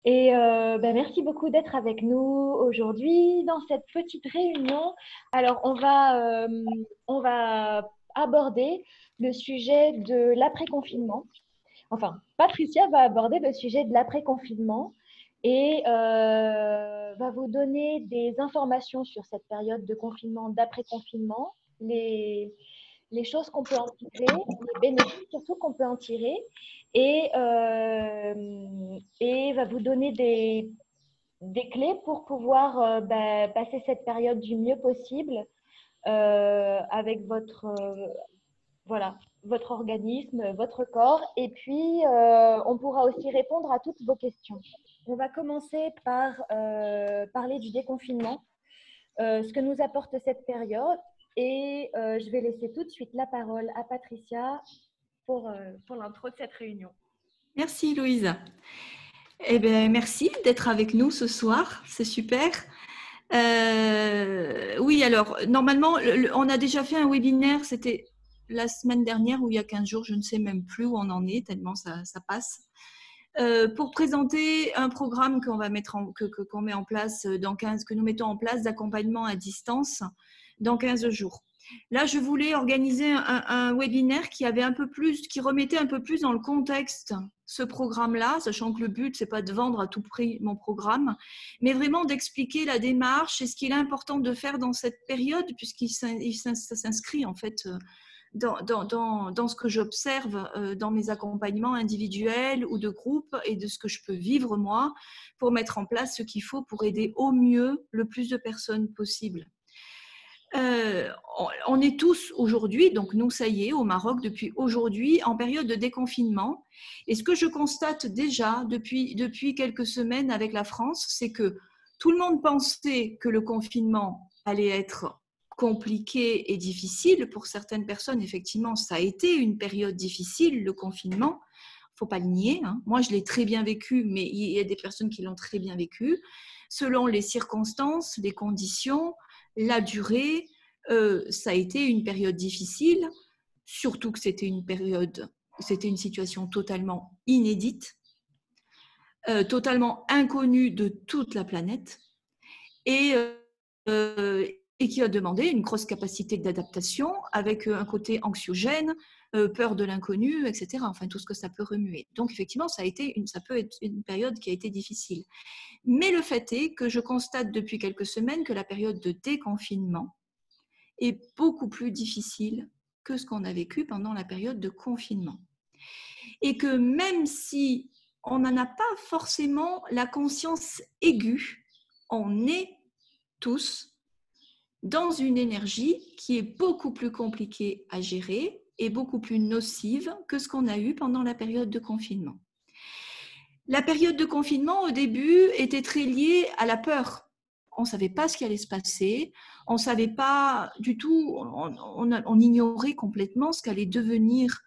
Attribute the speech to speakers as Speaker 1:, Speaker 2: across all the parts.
Speaker 1: Merci beaucoup d'être avec nous aujourd'hui dans cette petite réunion. Alors, on va aborder le sujet de l'après-confinement. Enfin, Patricia va aborder le sujet de l'après-confinement et va vous donner des informations sur cette période de confinement, d'après-confinement, les choses qu'on peut en tirer, les bénéfices surtout qu'on peut en tirer, et va vous donner des clés pour pouvoir passer cette période du mieux possible avec voilà, votre organisme, votre corps. Et puis, on pourra aussi répondre à toutes vos questions. On va commencer par parler du déconfinement, ce que nous apporte cette période. Et je vais laisser tout de suite la parole à Patricia pour l'intro de cette réunion.
Speaker 2: Merci Louise. Eh bien, merci d'être avec nous ce soir, c'est super. Oui, alors, normalement, on a déjà fait un webinaire, c'était la semaine dernière ou il y a 15 jours, je ne sais même plus où on en est, tellement ça passe. Pour présenter un programme qu'on va mettre qu'on met en place que nous mettons en place d'accompagnement à distance dans 15 jours. Là, je voulais organiser un webinaire qui remettait un peu plus dans le contexte ce programme-là, sachant que le but, c'est pas de vendre à tout prix mon programme, mais vraiment d'expliquer la démarche et ce qu'il est important de faire dans cette période, puisqu'il s'inscrit en fait dans ce que j'observe dans mes accompagnements individuels ou de groupe et de ce que je peux vivre moi pour mettre en place ce qu'il faut pour aider au mieux le plus de personnes possible. On est tous aujourd'hui, donc nous, ça y est, au Maroc, depuis aujourd'hui, en période de déconfinement. Et ce que je constate déjà depuis quelques semaines avec la France, c'est que tout le monde pensait que le confinement allait être compliqué et difficile. Pour certaines personnes, effectivement, ça a été une période difficile, le confinement. Il ne faut pas le nier. Hein. Moi, je l'ai très bien vécu, mais il y a des personnes qui l'ont très bien vécu. Selon les circonstances, les conditions, la durée, ça a été une période difficile, surtout que c'était une situation totalement inédite, totalement inconnue de toute la planète et qui a demandé une grosse capacité d'adaptation avec un côté anxiogène, peur de l'inconnu, etc. Enfin, tout ce que ça peut remuer. Donc, effectivement, ça peut être une période qui a été difficile. Mais le fait est que je constate depuis quelques semaines que la période de déconfinement est beaucoup plus difficile que ce qu'on a vécu pendant la période de confinement. Et que même si on n'en a pas forcément la conscience aiguë, on est tous dans une énergie qui est beaucoup plus compliquée à gérer et beaucoup plus nocive que ce qu'on a eu pendant la période de confinement. La période de confinement, au début, était très liée à la peur. On ne savait pas ce qui allait se passer, on ne savait pas du tout, on ignorait complètement ce qu'allait devenir,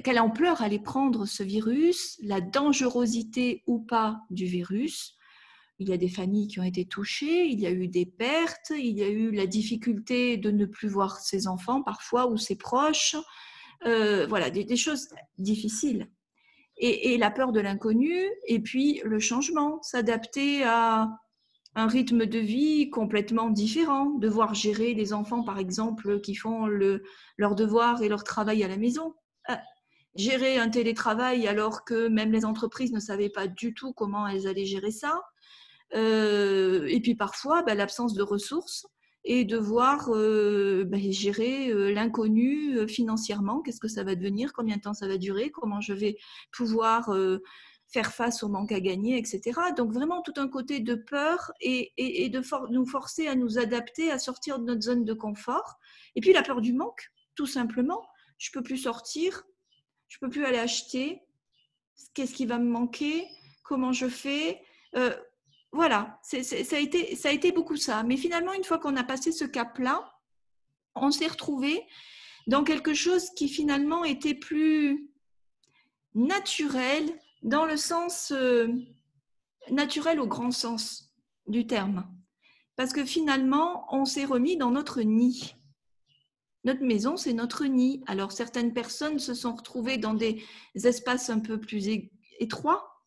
Speaker 2: quelle ampleur allait prendre ce virus, la dangerosité ou pas du virus. Il y a des familles qui ont été touchées, il y a eu des pertes, il y a eu la difficulté de ne plus voir ses enfants parfois ou ses proches, voilà, des choses difficiles. Et la peur de l'inconnu, et puis le changement, s'adapter à un rythme de vie complètement différent, devoir gérer les enfants, par exemple, qui font leurs devoirs et leur travail à la maison. Gérer un télétravail alors que même les entreprises ne savaient pas du tout comment elles allaient gérer ça. Et puis parfois, l'absence de ressources et devoir gérer l'inconnu financièrement. Qu'est-ce que ça va devenir? Combien de temps ça va durer? Comment je vais pouvoir faire face au manque à gagner, etc. Donc vraiment tout un côté de peur et de nous forcer à nous adapter, à sortir de notre zone de confort. Et puis la peur du manque, tout simplement. Je ne peux plus sortir, je ne peux plus aller acheter. Qu'est-ce qui va me manquer? Comment je fais? Voilà, ça a été beaucoup ça. Mais finalement, une fois qu'on a passé ce cap-là, on s'est retrouvé dans quelque chose qui finalement était plus naturel, dans le sens naturel au grand sens du terme. Parce que finalement, on s'est remis dans notre nid. Notre maison, c'est notre nid. Alors, certaines personnes se sont retrouvées dans des espaces un peu plus étroits,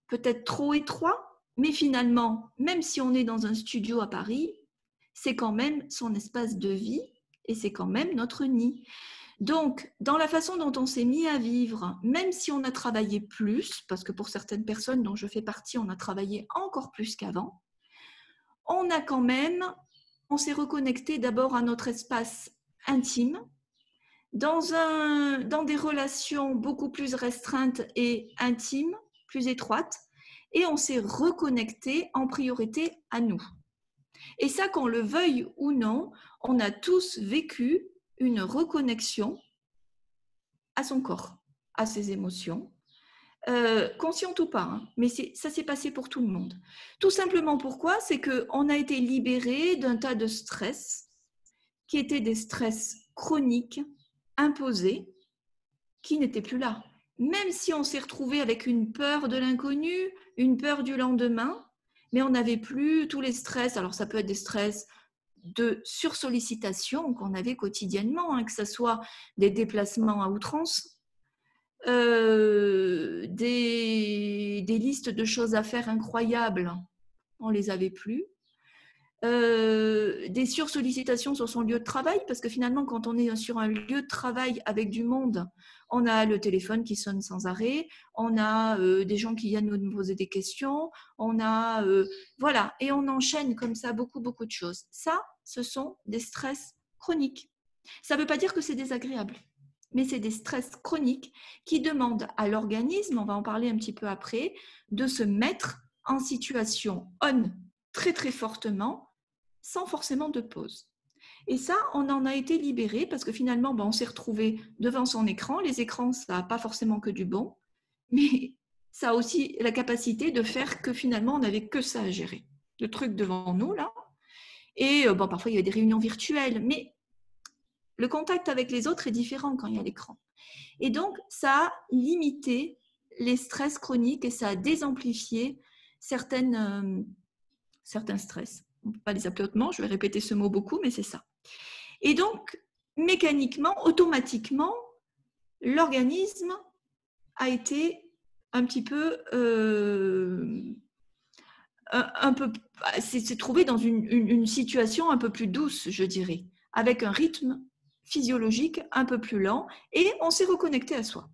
Speaker 2: peut-être trop étroit, mais finalement, même si on est dans un studio à Paris, c'est quand même son espace de vie et c'est quand même notre nid. Donc, dans la façon dont on s'est mis à vivre, même si on a travaillé plus, parce que pour certaines personnes dont je fais partie, on a travaillé encore plus qu'avant, on a quand même, on s'est reconnecté d'abord à notre espace intime, dans des relations beaucoup plus restreintes et intimes, plus étroites, et on s'est reconnecté en priorité à nous. Et ça, qu'on le veuille ou non, on a tous vécu une reconnexion à son corps, à ses émotions, consciente ou pas, hein, mais ça s'est passé pour tout le monde. Tout simplement pourquoi? C'est qu'on a été libéré d'un tas de stress qui étaient des stress chroniques, imposés, qui n'étaient plus là. Même si on s'est retrouvé avec une peur de l'inconnu, une peur du lendemain, mais on n'avait plus tous les stress. Alors ça peut être des stress de sursollicitation qu'on avait quotidiennement, hein, que ce soit des déplacements à outrance, des listes de choses à faire incroyables, on ne les avait plus. Des sursollicitations sur son lieu de travail, parce que finalement, quand on est sur un lieu de travail avec du monde, on a le téléphone qui sonne sans arrêt, on a des gens qui viennent nous poser des questions, on a voilà, et on enchaîne comme ça beaucoup de choses. Ça, ce sont des stress chroniques. Ça ne veut pas dire que c'est désagréable, mais c'est des stress chroniques qui demandent à l'organisme, on va en parler un petit peu après, de se mettre en situation on très très fortement, sans forcément de pause. Et ça, on en a été libéré parce que finalement, on s'est retrouvé devant son écran. Les écrans, ça n'a pas forcément que du bon, mais ça a aussi la capacité de faire que finalement, on n'avait que ça à gérer. Le truc devant nous, là. Et parfois, il y a des réunions virtuelles, mais le contact avec les autres est différent quand il y a l'écran. Et donc, ça a limité les stress chroniques et ça a désamplifié certains stress. On ne peut pas les appeler autrement, je vais répéter ce mot beaucoup, mais c'est ça. Et donc, mécaniquement, automatiquement, l'organisme a été un petit peu, s'est trouvé dans une situation un peu plus douce, je dirais, avec un rythme physiologique un peu plus lent, et on s'est reconnecté à soi.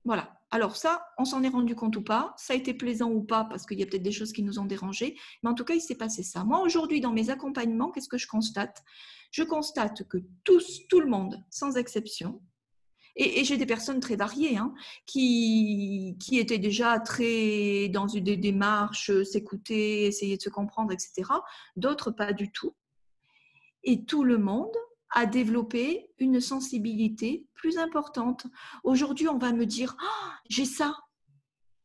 Speaker 2: Voilà. Alors ça, on s'en est rendu compte ou pas, ça a été plaisant ou pas, parce qu'il y a peut-être des choses qui nous ont dérangés, mais en tout cas, il s'est passé ça. Moi, aujourd'hui, dans mes accompagnements, qu'est-ce que je constate? Je constate que tout le monde, sans exception, et j'ai des personnes très variées, hein, qui étaient déjà très dans des démarches, s'écouter, essayer de se comprendre, etc. D'autres, pas du tout. Et tout le monde a développé une sensibilité plus importante. Aujourd'hui, on va me dire oh, « j'ai ça »,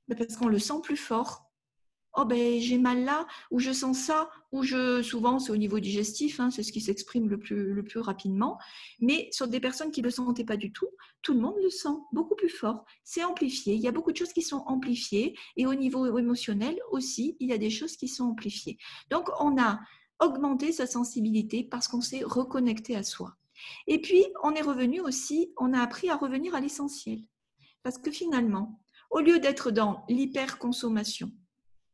Speaker 2: parce qu'on le sent plus fort. « Oh, j'ai mal là » ou « je sens ça » ou souvent, c'est au niveau digestif, hein, c'est ce qui s'exprime le plus rapidement. Mais sur des personnes qui ne le sentaient pas du tout, tout le monde le sent beaucoup plus fort. C'est amplifié. Il y a beaucoup de choses qui sont amplifiées. Et au niveau émotionnel aussi, il y a des choses qui sont amplifiées. Donc, on a augmenté sa sensibilité parce qu'on s'est reconnecté à soi. Et puis, on est revenu aussi, on a appris à revenir à l'essentiel. Parce que finalement, au lieu d'être dans l'hyperconsommation,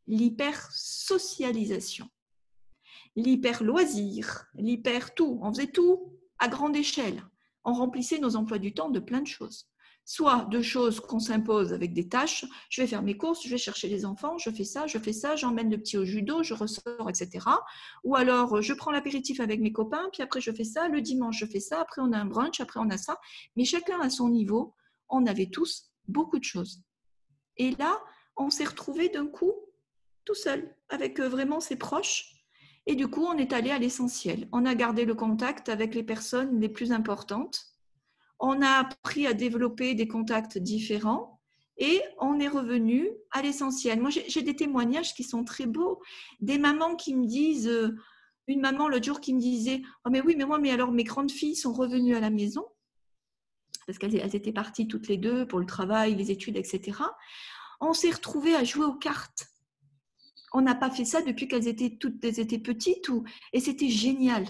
Speaker 2: l'hyper-socialisation, l'hyper-loisir, l'hyper-tout, on faisait tout à grande échelle. On remplissait nos emplois du temps de plein de choses. Soit de choses qu'on s'impose avec des tâches, je vais faire mes courses, je vais chercher les enfants, je fais ça, j'emmène le petit au judo, je ressors, etc. Ou alors, je prends l'apéritif avec mes copains, puis après je fais ça, le dimanche je fais ça, après on a un brunch, après on a ça. Mais chacun à son niveau, on avait tous beaucoup de choses. Et là, on s'est retrouvés d'un coup tout seul, avec vraiment ses proches. Et du coup, on est allé à l'essentiel. On a gardé le contact avec les personnes les plus importantes. On a appris à développer des contacts différents et on est revenu à l'essentiel. Moi, j'ai des témoignages qui sont très beaux. Des mamans qui me disent, une maman l'autre jour qui me disait « Oh mais oui, mais alors mes grandes filles sont revenues à la maison parce qu'elles étaient parties toutes les deux pour le travail, les études, etc. On s'est retrouvés à jouer aux cartes. On n'a pas fait ça depuis qu'elles étaient petites et c'était génial.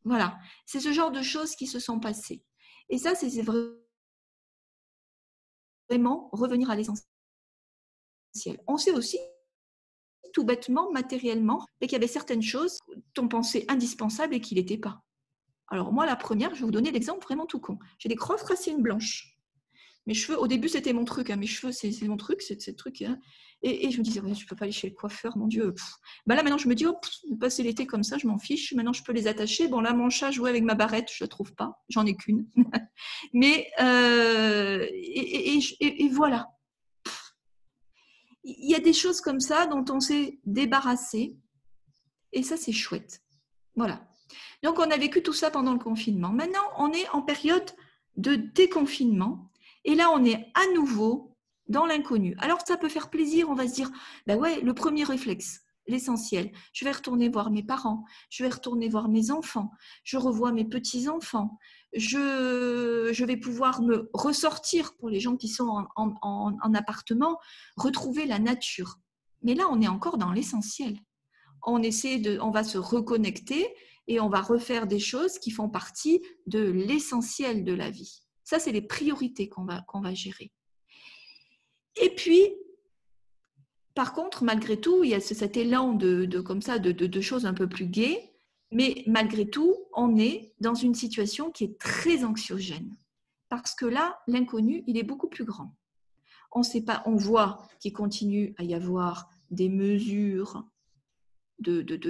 Speaker 2: Voilà, c'est ce genre de choses qui se sont passées. Et ça, c'est vraiment revenir à l'essentiel. On sait aussi, tout bêtement, matériellement, qu'il y avait certaines choses qu'on pensait indispensables et qui ne l'étaient pas. Alors moi, la première, je vais vous donner l'exemple vraiment tout con. J'ai des grosses racines blanches. Mes cheveux, au début, c'était mon truc. Hein. Mes cheveux, c'est mon truc, c'est le truc. Hein. Et je me disais, ouais, je ne peux pas aller chez le coiffeur, mon Dieu. Ben là, maintenant, je me dis, passer l'été comme ça, je m'en fiche. Maintenant, je peux les attacher. Bon, là, mon chat jouait avec ma barrette, je ne la trouve pas. J'en ai qu'une. Mais, et voilà. Il y a des choses comme ça dont on s'est débarrassé. Et ça, c'est chouette. Voilà. Donc, on a vécu tout ça pendant le confinement. Maintenant, on est en période de déconfinement. Et là, on est à nouveau dans l'inconnu. Alors, ça peut faire plaisir. On va se dire, ben ouais, le premier réflexe, l'essentiel. Je vais retourner voir mes parents. Je vais retourner voir mes enfants. Je revois mes petits-enfants. Je vais pouvoir me ressortir, pour les gens qui sont en appartement, retrouver la nature. Mais là, on est encore dans l'essentiel. On va se reconnecter et on va refaire des choses qui font partie de l'essentiel de la vie. Ça, c'est les priorités qu'on va gérer. Et puis, par contre, malgré tout, il y a cet élan de choses un peu plus gaies, mais malgré tout, on est dans une situation qui est très anxiogène. Parce que là, l'inconnu, il est beaucoup plus grand. On sait pas, on voit qu'il continue à y avoir des mesures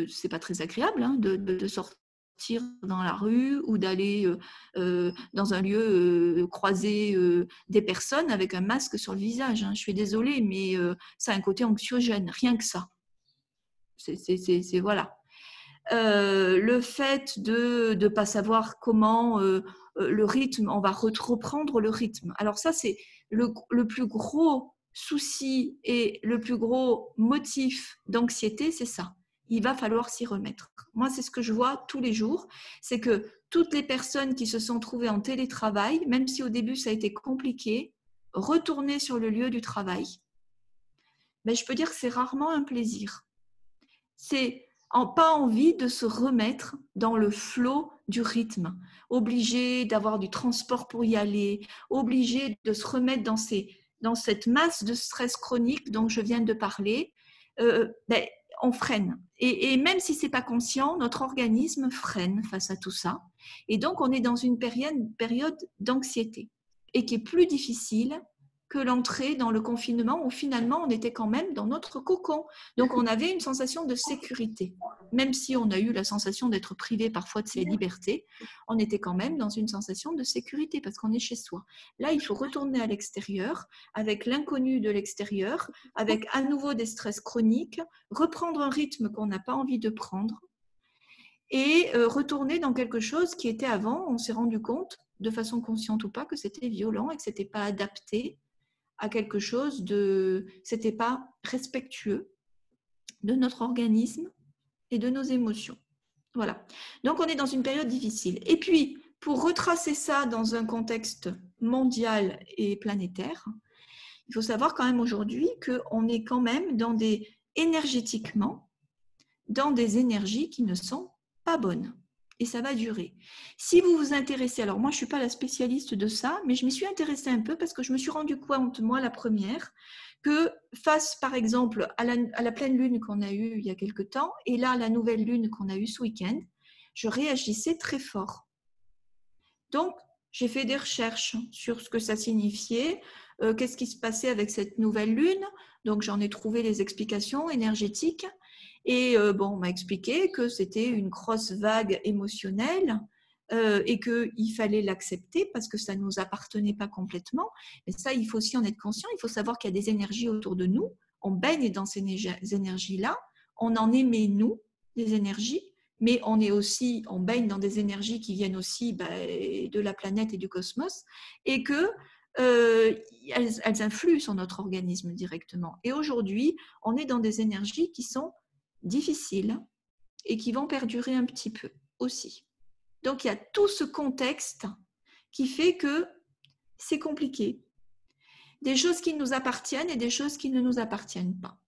Speaker 2: c'est pas très agréable hein, de sortir dans la rue ou d'aller dans un lieu croiser des personnes avec un masque sur le visage. Hein. Je suis désolée, mais ça a un côté anxiogène, rien que ça. C'est voilà. Le fait de ne pas savoir comment le rythme, on va reprendre le rythme. Alors ça, c'est le plus gros souci et le plus gros motif d'anxiété, c'est ça. Il va falloir s'y remettre. Moi, c'est ce que je vois tous les jours, c'est que toutes les personnes qui se sont trouvées en télétravail, même si au début ça a été compliqué, retourner sur le lieu du travail, ben, je peux dire que c'est rarement un plaisir. C'est pas envie de se remettre dans le flot du rythme, obligé d'avoir du transport pour y aller, obligé de se remettre dans cette masse de stress chronique dont je viens de parler. Ben, on freine. Et même si ce n'est pas conscient, notre organisme freine face à tout ça. Et donc, on est dans une période d'anxiété et qui est plus difficile que l'entrée dans le confinement où finalement, on était quand même dans notre cocon. Donc, on avait une sensation de sécurité. Même si on a eu la sensation d'être privé parfois de ses libertés, on était quand même dans une sensation de sécurité parce qu'on est chez soi. Là, il faut retourner à l'extérieur, avec l'inconnu de l'extérieur, avec à nouveau des stress chroniques, reprendre un rythme qu'on n'a pas envie de prendre et retourner dans quelque chose qui était avant, on s'est rendu compte, de façon consciente ou pas, que c'était violent et que ce n'était pas adapté à quelque chose c'était pas respectueux de notre organisme et de nos émotions. Voilà. Donc, on est dans une période difficile. Et puis, pour retracer ça dans un contexte mondial et planétaire, il faut savoir quand même aujourd'hui qu'on est quand même énergétiquement dans des énergies qui ne sont pas bonnes. Et ça va durer. Si vous vous intéressez, alors moi je ne suis pas la spécialiste de ça, mais je m'y suis intéressée un peu parce que je me suis rendu compte, moi la première, que face par exemple à la pleine lune qu'on a eue il y a quelque temps, et là la nouvelle lune qu'on a eue ce week-end, je réagissais très fort. Donc j'ai fait des recherches sur ce que ça signifiait, qu'est-ce qui se passait avec cette nouvelle lune, donc j'en ai trouvé les explications énergétiques. Et on m'a expliqué que c'était une grosse vague émotionnelle et qu'il fallait l'accepter parce que ça ne nous appartenait pas complètement. Mais ça, il faut aussi en être conscient. Il faut savoir qu'il y a des énergies autour de nous. On baigne dans ces énergies-là. On en émet, nous, des énergies, mais on baigne dans des énergies qui viennent aussi de la planète et du cosmos et que elles influent sur notre organisme directement. Et aujourd'hui, on est dans des énergies qui sont difficiles et qui vont perdurer un petit peu aussi. Donc, il y a tout ce contexte qui fait que c'est compliqué. Des choses qui nous appartiennent et des choses qui ne nous appartiennent pas.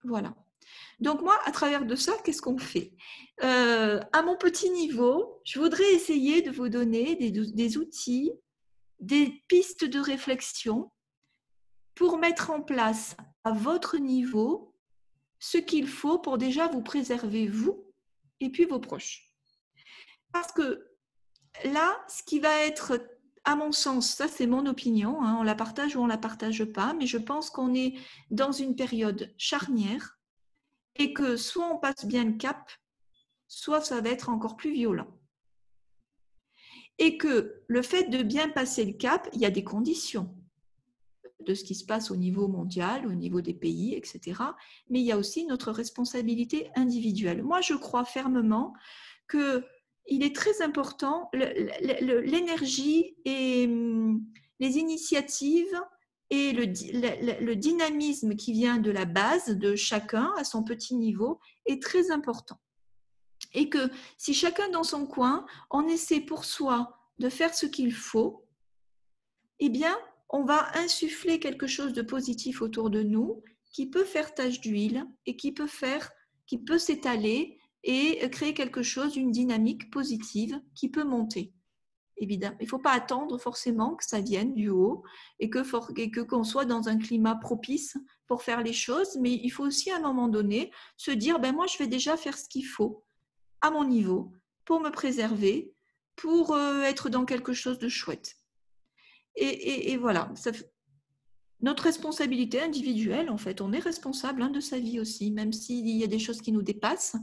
Speaker 2: Voilà. Donc, moi, à travers de ça, qu'est-ce qu'on fait ? À mon petit niveau, je voudrais essayer de vous donner des outils, des pistes de réflexion pour mettre en place votre niveau ce qu'il faut pour déjà vous préserver, vous, et puis vos proches. Parce que là, ce qui va être, à mon sens, ça c'est mon opinion, hein, on la partage ou on la partage pas, mais je pense qu'on est dans une période charnière et que soit on passe bien le cap, soit ça va être encore plus violent. Et que le fait de bien passer le cap, il y a des conditions de ce qui se passe au niveau mondial, au niveau des pays, etc. Mais il y a aussi notre responsabilité individuelle. Moi, je crois fermement qu'il est très important, l'énergie et les initiatives et le dynamisme qui vient de la base de chacun à son petit niveau est très important. Et que si chacun dans son coin, on essaie pour soi de faire ce qu'il faut, eh bien, on va insuffler quelque chose de positif autour de nous qui peut faire tache d'huile et qui peut s'étaler et créer quelque chose, une dynamique positive qui peut monter. Évidemment, il ne faut pas attendre forcément que ça vienne du haut et qu'on soit dans un climat propice pour faire les choses, mais il faut aussi à un moment donné se dire, moi je vais déjà faire ce qu'il faut à mon niveau pour me préserver, pour être dans quelque chose de chouette. Et voilà, notre responsabilité individuelle, en fait, on est responsable de sa vie aussi, même s'il y a des choses qui nous dépassent,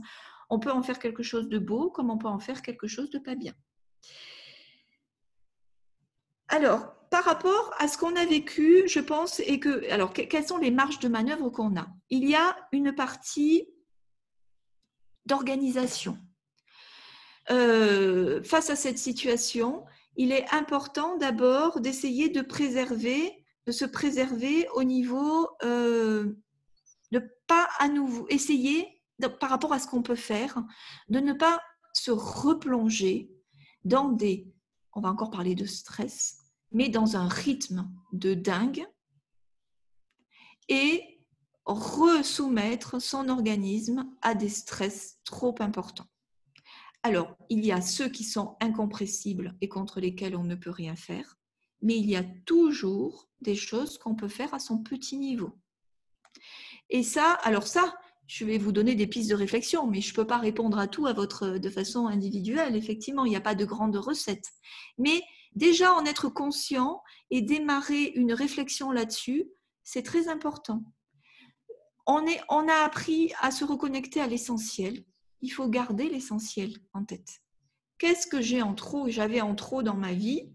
Speaker 2: on peut en faire quelque chose de beau, comme on peut en faire quelque chose de pas bien. Alors, par rapport à ce qu'on a vécu, je pense, alors, quelles sont les marges de manœuvre qu'on a? Il y a une partie d'organisation. Face à cette situation, il est important d'abord d'essayer de se préserver au niveau de pas à nouveau essayer par rapport à ce qu'on peut faire, de ne pas se replonger dans on va encore parler de stress, mais dans un rythme de dingue et resoumettre son organisme à des stress trop importants. Alors, il y a ceux qui sont incompressibles et contre lesquels on ne peut rien faire, mais il y a toujours des choses qu'on peut faire à son petit niveau. Et ça, je vais vous donner des pistes de réflexion, mais je ne peux pas répondre à tout de façon individuelle. Effectivement, il n'y a pas de grande recette. Mais déjà, en être conscient et démarrer une réflexion là-dessus, c'est très important. On a appris à se reconnecter à l'essentiel. Il faut garder l'essentiel en tête. Qu'est-ce que j'avais en trop dans ma vie?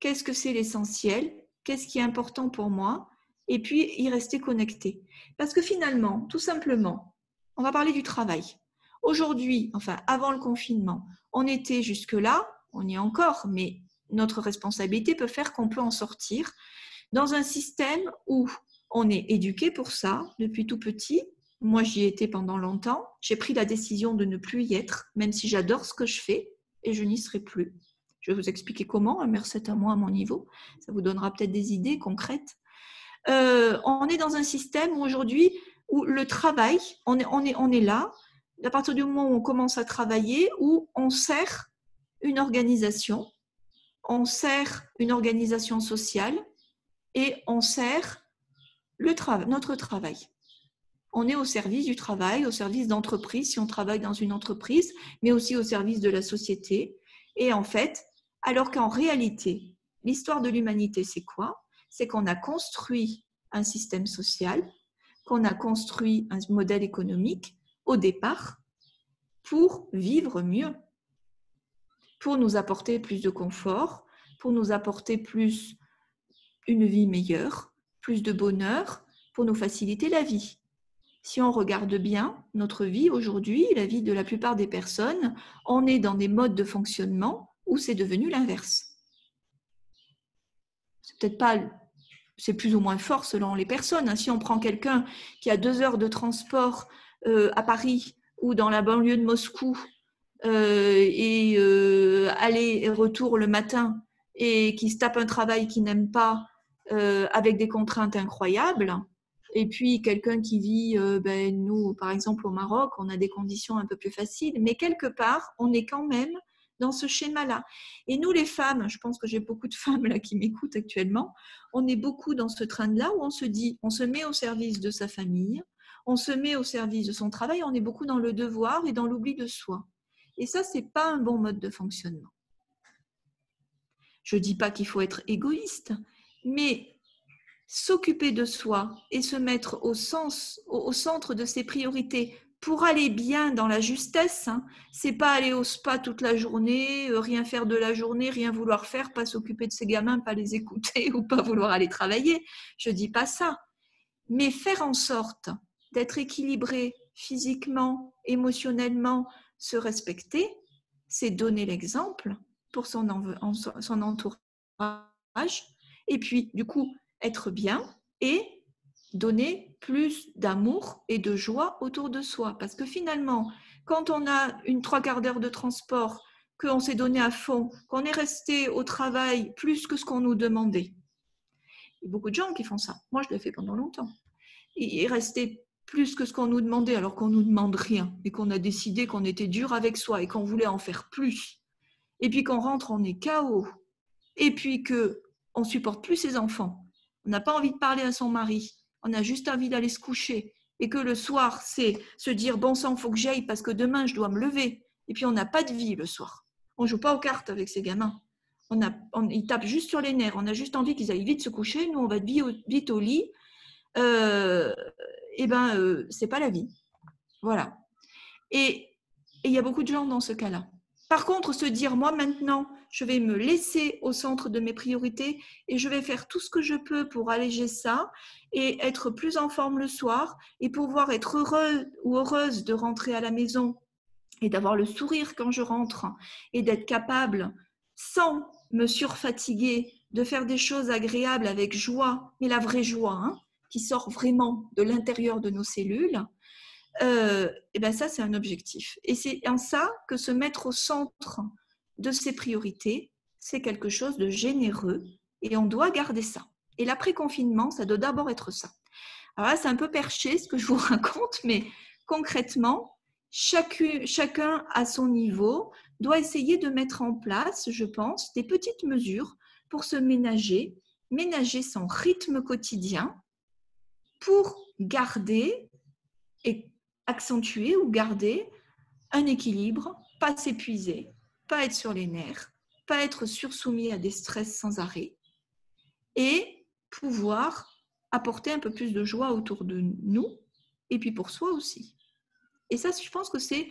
Speaker 2: Qu'est-ce que c'est l'essentiel? Qu'est-ce qui est important pour moi? Et puis, y rester connecté. Parce que finalement, tout simplement, on va parler du travail. Aujourd'hui, avant le confinement, on était jusque-là, on y est encore, mais notre responsabilité peut faire qu'on peut en sortir dans un système où on est éduqué pour ça depuis tout petit. Moi, j'y étais pendant longtemps. J'ai pris la décision de ne plus y être, même si j'adore ce que je fais, et je n'y serai plus. Je vais vous expliquer comment, mais c'est à moi, à mon niveau. Ça vous donnera peut-être des idées concrètes. On est dans un système où aujourd'hui, où le travail, on est là, à partir du moment où on commence à travailler, où on sert une organisation sociale et on sert notre travail. On est au service du travail, au service d'entreprise, si on travaille dans une entreprise, mais aussi au service de la société. Et en fait, alors qu'en réalité, l'histoire de l'humanité, c'est quoi? C'est qu'on a construit un système social, qu'on a construit un modèle économique au départ pour vivre mieux, pour nous apporter plus de confort, pour nous apporter plus une vie meilleure, plus de bonheur, pour nous faciliter la vie. Si on regarde bien notre vie aujourd'hui, la vie de la plupart des personnes, on est dans des modes de fonctionnement où c'est devenu l'inverse. C'est plus ou moins fort selon les personnes. Si on prend quelqu'un qui a 2 heures de transport à Paris ou dans la banlieue de Moscou et aller et retour le matin et qui se tape un travail qu'il n'aime pas avec des contraintes incroyables, et puis quelqu'un qui vit, nous par exemple au Maroc, on a des conditions un peu plus faciles, mais quelque part on est quand même dans ce schéma-là. Et nous, les femmes, je pense que j'ai beaucoup de femmes là qui m'écoutent actuellement, on est beaucoup dans ce train-là où on se dit, on se met au service de sa famille, on se met au service de son travail, on est beaucoup dans le devoir et dans l'oubli de soi. Et ça, c'est pas un bon mode de fonctionnement. Je ne dis pas qu'il faut être égoïste, mais s'occuper de soi et se mettre au centre de ses priorités pour aller bien dans la justesse, hein, c'est pas aller au spa toute la journée, rien faire de la journée, rien vouloir faire, pas s'occuper de ses gamins, pas les écouter ou pas vouloir aller travailler. Je dis pas ça, mais faire en sorte d'être équilibré physiquement, émotionnellement, se respecter, c'est donner l'exemple pour son entourage et puis du coup être bien et donner plus d'amour et de joie autour de soi. Parce que finalement, quand on a une 3/4 d'heure de transport, qu'on s'est donné à fond, qu'on est resté au travail plus que ce qu'on nous demandait, il y a beaucoup de gens qui font ça. Moi, je l'ai fait pendant longtemps. Et rester plus que ce qu'on nous demandait alors qu'on ne nous demande rien et qu'on a décidé qu'on était dur avec soi et qu'on voulait en faire plus. Et puis qu'on rentre, on est KO. Et puis qu'on ne supporte plus ses enfants. On n'a pas envie de parler à son mari. On a juste envie d'aller se coucher. Et que le soir, c'est se dire, bon sang, il faut que j'aille parce que demain, je dois me lever. Et puis, on n'a pas de vie le soir. On ne joue pas aux cartes avec ses gamins. Ils tapent juste sur les nerfs. On a juste envie qu'ils aillent vite se coucher. Nous, on va vite au lit. C'est pas la vie. Voilà. Et il y a beaucoup de gens dans ce cas-là. Par contre, se dire, moi maintenant, je vais me laisser au centre de mes priorités et je vais faire tout ce que je peux pour alléger ça et être plus en forme le soir et pouvoir être heureux ou heureuse de rentrer à la maison et d'avoir le sourire quand je rentre et d'être capable, sans me surfatiguer, de faire des choses agréables avec joie, mais la vraie joie, hein, qui sort vraiment de l'intérieur de nos cellules, ça, c'est un objectif. Et c'est en ça que se mettre au centre de ses priorités, c'est quelque chose de généreux et on doit garder ça. Et l'après-confinement, ça doit d'abord être ça. Alors là, c'est un peu perché ce que je vous raconte, mais concrètement, chacun à son niveau doit essayer de mettre en place, je pense, des petites mesures pour se ménager son rythme quotidien pour garder et accentuer ou garder un équilibre, pas s'épuiser, pas être sur les nerfs, pas être sursoumis à des stress sans arrêt et pouvoir apporter un peu plus de joie autour de nous et puis pour soi aussi. Et ça, je pense que c'est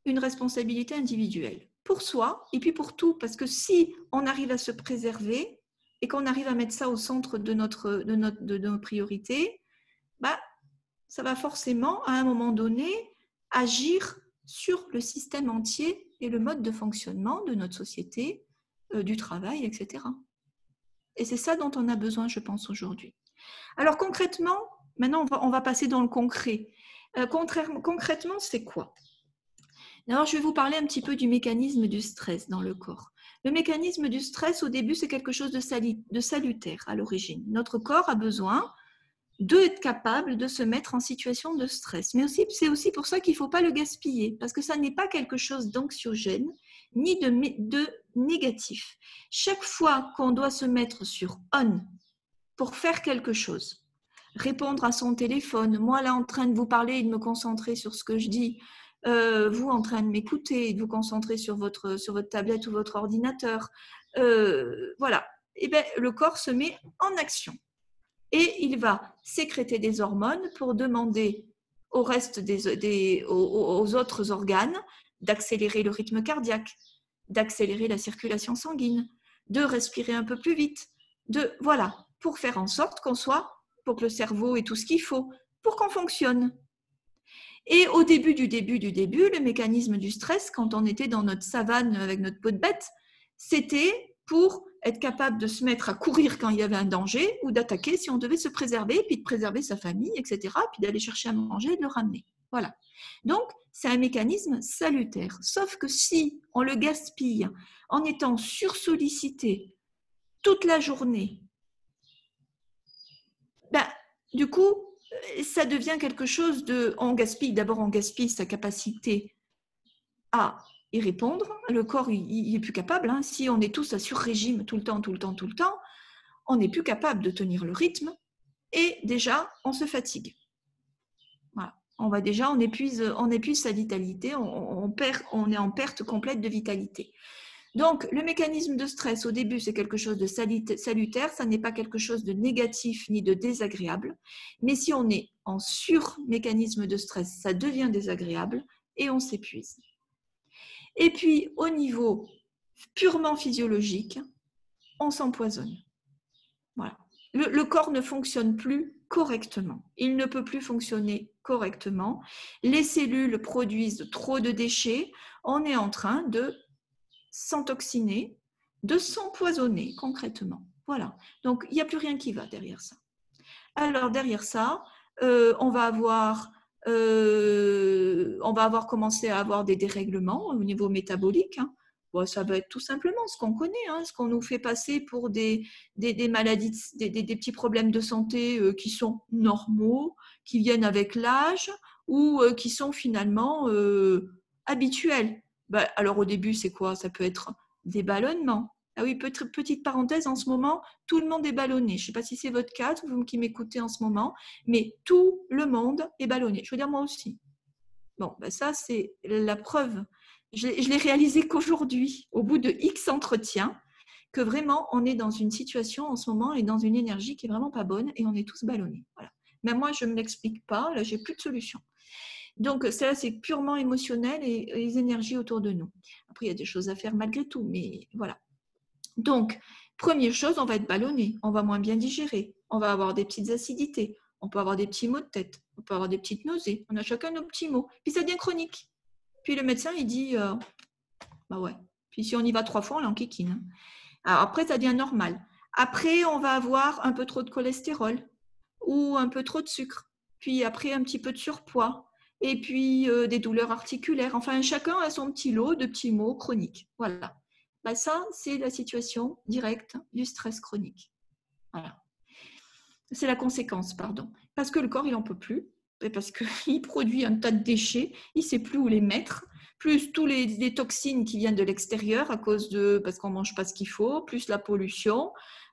Speaker 2: une responsabilité individuelle pour soi et puis pour tout, parce que si on arrive à se préserver et qu'on arrive à mettre ça au centre de nos priorités, ça va forcément, à un moment donné, agir sur le système entier et le mode de fonctionnement de notre société, du travail, etc. Et c'est ça dont on a besoin, je pense, aujourd'hui. Alors concrètement, maintenant on va passer dans le concret. Concrètement, c'est quoi ? Alors je vais vous parler un petit peu du mécanisme du stress dans le corps. Le mécanisme du stress, au début, c'est quelque chose de salutaire à l'origine. Notre corps a besoin d'être capable de se mettre en situation de stress. Mais aussi, c'est aussi pour ça qu'il ne faut pas le gaspiller, parce que ça n'est pas quelque chose d'anxiogène ni de négatif. Chaque fois qu'on doit se mettre sur on pour faire quelque chose, répondre à son téléphone, moi là en train de vous parler et de me concentrer sur ce que je dis, vous en train de m'écouter et de vous concentrer sur votre tablette ou votre ordinateur, voilà. Et le corps se met en action. Et il va sécréter des hormones pour demander au reste aux autres organes d'accélérer le rythme cardiaque, d'accélérer la circulation sanguine, de respirer un peu plus vite, voilà, pour faire en sorte pour que le cerveau ait tout ce qu'il faut, pour qu'on fonctionne. Et au début, le mécanisme du stress, quand on était dans notre savane avec notre peau de bête, c'était pour être capable de se mettre à courir quand il y avait un danger ou d'attaquer si on devait se préserver, puis de préserver sa famille, etc., puis d'aller chercher à manger et de le ramener. Voilà. Donc, c'est un mécanisme salutaire. Sauf que si on le gaspille en étant sursollicité toute la journée, du coup, ça devient quelque chose de... On gaspille sa capacité à y répondre. Le corps, il est plus capable. Hein. Si on est tous à sur-régime tout le temps, on n'est plus capable de tenir le rythme et déjà, on se fatigue. Voilà. On épuise sa vitalité, on est en perte complète de vitalité. Donc, le mécanisme de stress, au début, c'est quelque chose de salutaire, ça n'est pas quelque chose de négatif ni de désagréable. Mais si on est en sur-mécanisme de stress, ça devient désagréable et on s'épuise. Et puis, au niveau purement physiologique, on s'empoisonne. Voilà. Le corps ne fonctionne plus correctement. Il ne peut plus fonctionner correctement. Les cellules produisent trop de déchets. On est en train de s'entoxiner, de s'empoisonner concrètement. Voilà. Donc, il n'y a plus rien qui va derrière ça. Alors, derrière ça, on va avoir commencé à avoir des dérèglements au niveau métabolique. Hein. Bon, ça va être tout simplement ce qu'on connaît, hein, ce qu'on nous fait passer pour des maladies, des petits problèmes de santé qui sont normaux, qui viennent avec l'âge ou qui sont finalement habituels. Ben, alors au début, c'est quoi? Ça peut être des ballonnements. Ah oui, petite parenthèse, en ce moment, tout le monde est ballonné. Je ne sais pas si c'est votre cas, vous qui m'écoutez en ce moment, mais tout le monde est ballonné. Je veux dire, moi aussi. Bon, ben ça, c'est la preuve. Je l'ai réalisé qu'aujourd'hui, au bout de X entretiens, que vraiment, on est dans une situation en ce moment et dans une énergie qui est vraiment pas bonne et on est tous ballonnés. Voilà. Même moi, je ne me l'explique pas. Là, j'ai plus de solution. Donc, ça, c'est purement émotionnel et les énergies autour de nous. Après, il y a des choses à faire malgré tout, mais voilà. Donc, première chose, on va être ballonné, on va moins bien digérer, on va avoir des petites acidités, on peut avoir des petits maux de tête, on peut avoir des petites nausées, on a chacun nos petits maux. Puis ça devient chronique. Puis le médecin, il dit, bah ouais. Puis si on y va 3 fois, on l'enquiquine. Alors après, ça devient normal. Après, on va avoir un peu trop de cholestérol ou un peu trop de sucre. Puis après, un petit peu de surpoids. Et puis des douleurs articulaires. Enfin, chacun a son petit lot de petits maux chroniques. Voilà. Ben ça, c'est la situation directe du stress chronique. Voilà. C'est la conséquence, pardon. Parce que le corps, il n'en peut plus, et parce qu'il produit un tas de déchets, il ne sait plus où les mettre, plus tous les toxines qui viennent de l'extérieur parce qu'on ne mange pas ce qu'il faut, plus la pollution,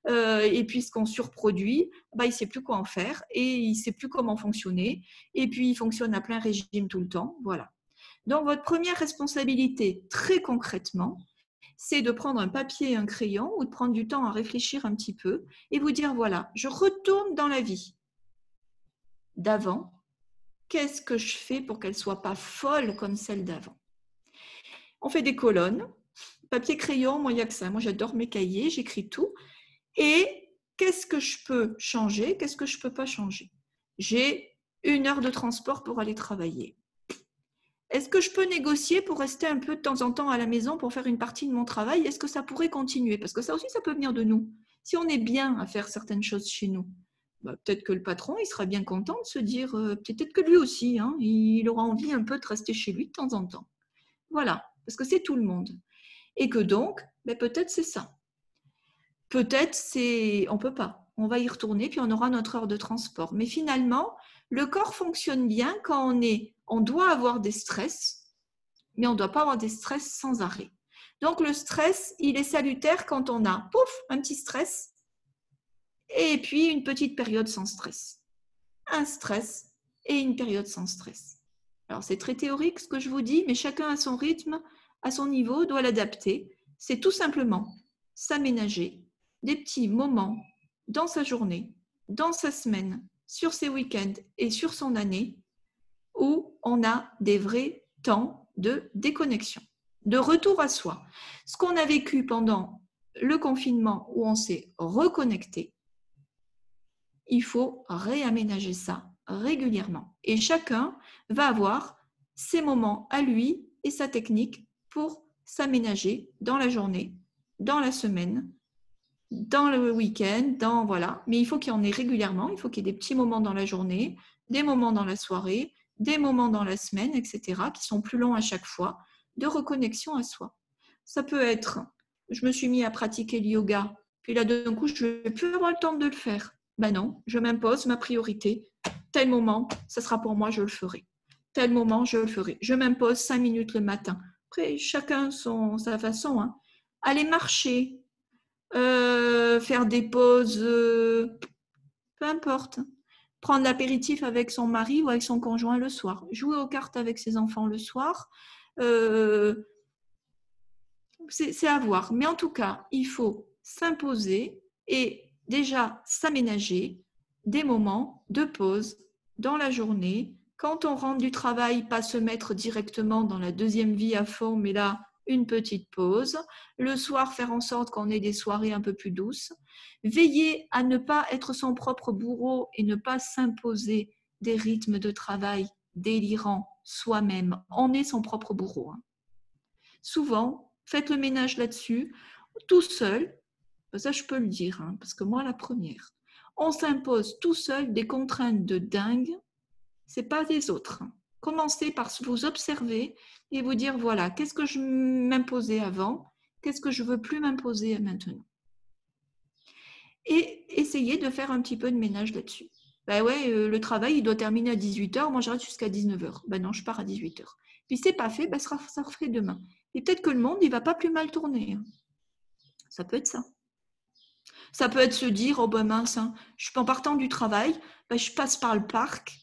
Speaker 2: et puis ce qu'on surproduit, ben, il ne sait plus quoi en faire, et il ne sait plus comment fonctionner, et puis il fonctionne à plein régime tout le temps. Voilà. Donc, votre première responsabilité, très concrètement, c'est de prendre un papier et un crayon ou de prendre du temps à réfléchir un petit peu et vous dire, voilà, je retourne dans la vie d'avant. Qu'est-ce que je fais pour qu'elle ne soit pas folle comme celle d'avant? On fait des colonnes. Papier, crayon, moi, il n'y a que ça. Moi, j'adore mes cahiers, j'écris tout. Et qu'est-ce que je peux changer? Qu'est-ce que je ne peux pas changer? J'ai 1 heure de transport pour aller travailler. Est-ce que je peux négocier pour rester un peu de temps en temps à la maison pour faire une partie de mon travail? Est-ce que ça pourrait continuer? Parce que ça aussi, ça peut venir de nous. Si on est bien à faire certaines choses chez nous, bah, peut-être que le patron, il sera bien content de se dire, peut-être que lui aussi, hein, il aura envie un peu de rester chez lui de temps en temps. Voilà, parce que c'est tout le monde. Et que donc, peut-être c'est ça. Peut-être on ne peut pas. On va y retourner, puis on aura notre heure de transport. Mais finalement, le corps fonctionne bien quand on doit avoir des stress, mais on ne doit pas avoir des stress sans arrêt. Donc, le stress, il est salutaire quand on a, pouf, un petit stress et puis une petite période sans stress. Un stress et une période sans stress. Alors, c'est très théorique ce que je vous dis, mais chacun à son rythme, à son niveau, doit l'adapter. C'est tout simplement s'aménager des petits moments dans sa journée, dans sa semaine, sur ses week-ends et sur son année où on a des vrais temps de déconnexion, de retour à soi. Ce qu'on a vécu pendant le confinement où on s'est reconnecté, il faut réaménager ça régulièrement. Et chacun va avoir ses moments à lui et sa technique pour s'aménager dans la journée, dans la semaine, dans le week-end, voilà. Mais il faut qu'il y en ait régulièrement, il faut qu'il y ait des petits moments dans la journée, des moments dans la soirée, des moments dans la semaine, etc., qui sont plus longs à chaque fois, de reconnexion à soi. Ça peut être, je me suis mis à pratiquer le yoga, puis là, d'un coup, je ne vais plus avoir le temps de le faire. Ben non, je m'impose ma priorité. Tel moment, ça sera pour moi, je le ferai. Tel moment, je le ferai. Je m'impose 5 minutes le matin. Après, chacun sa façon. Hein. Aller marcher, faire des pauses, peu importe. Prendre l'apéritif avec son mari ou avec son conjoint le soir. Jouer aux cartes avec ses enfants le soir. C'est à voir. Mais en tout cas, il faut s'imposer et déjà s'aménager des moments de pause dans la journée. Quand on rentre du travail, pas se mettre directement dans la deuxième vie à fond, mais là, une petite pause. Le soir, faire en sorte qu'on ait des soirées un peu plus douces. Veiller à ne pas être son propre bourreau et ne pas s'imposer des rythmes de travail délirants soi-même. On est son propre bourreau. Hein. Souvent, faites le ménage là-dessus, tout seul. Ça, je peux le dire, hein, parce que moi, la première. On s'impose tout seul des contraintes de dingue. C'est pas des autres. Commencez par vous observer et vous dire, voilà, qu'est-ce que je m'imposais avant? Qu'est-ce que je veux plus m'imposer maintenant? Et essayez de faire un petit peu de ménage là-dessus. Ben ouais, le travail, il doit terminer à 18h. Moi, j'arrête jusqu'à 19h. Ben non, je pars à 18h. Puis c'est pas fait, ben ça referait demain. Et peut-être que le monde, il va pas plus mal tourner. Hein. Ça peut être ça. Ça peut être se dire, oh ben mince, hein, en partant du travail, ben je passe par le parc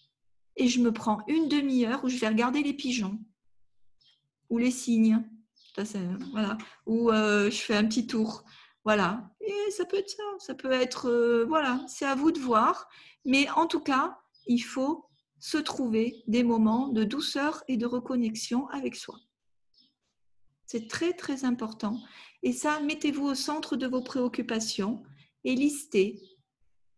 Speaker 2: et je me prends une demi-heure où je vais regarder les pigeons ou les cygnes. Ça, voilà. Ou je fais un petit tour. Voilà. Et ça peut être ça. Ça peut être, voilà, c'est à vous de voir. Mais en tout cas, il faut se trouver des moments de douceur et de reconnexion avec soi. C'est très, très important. Et ça, mettez-vous au centre de vos préoccupations et listez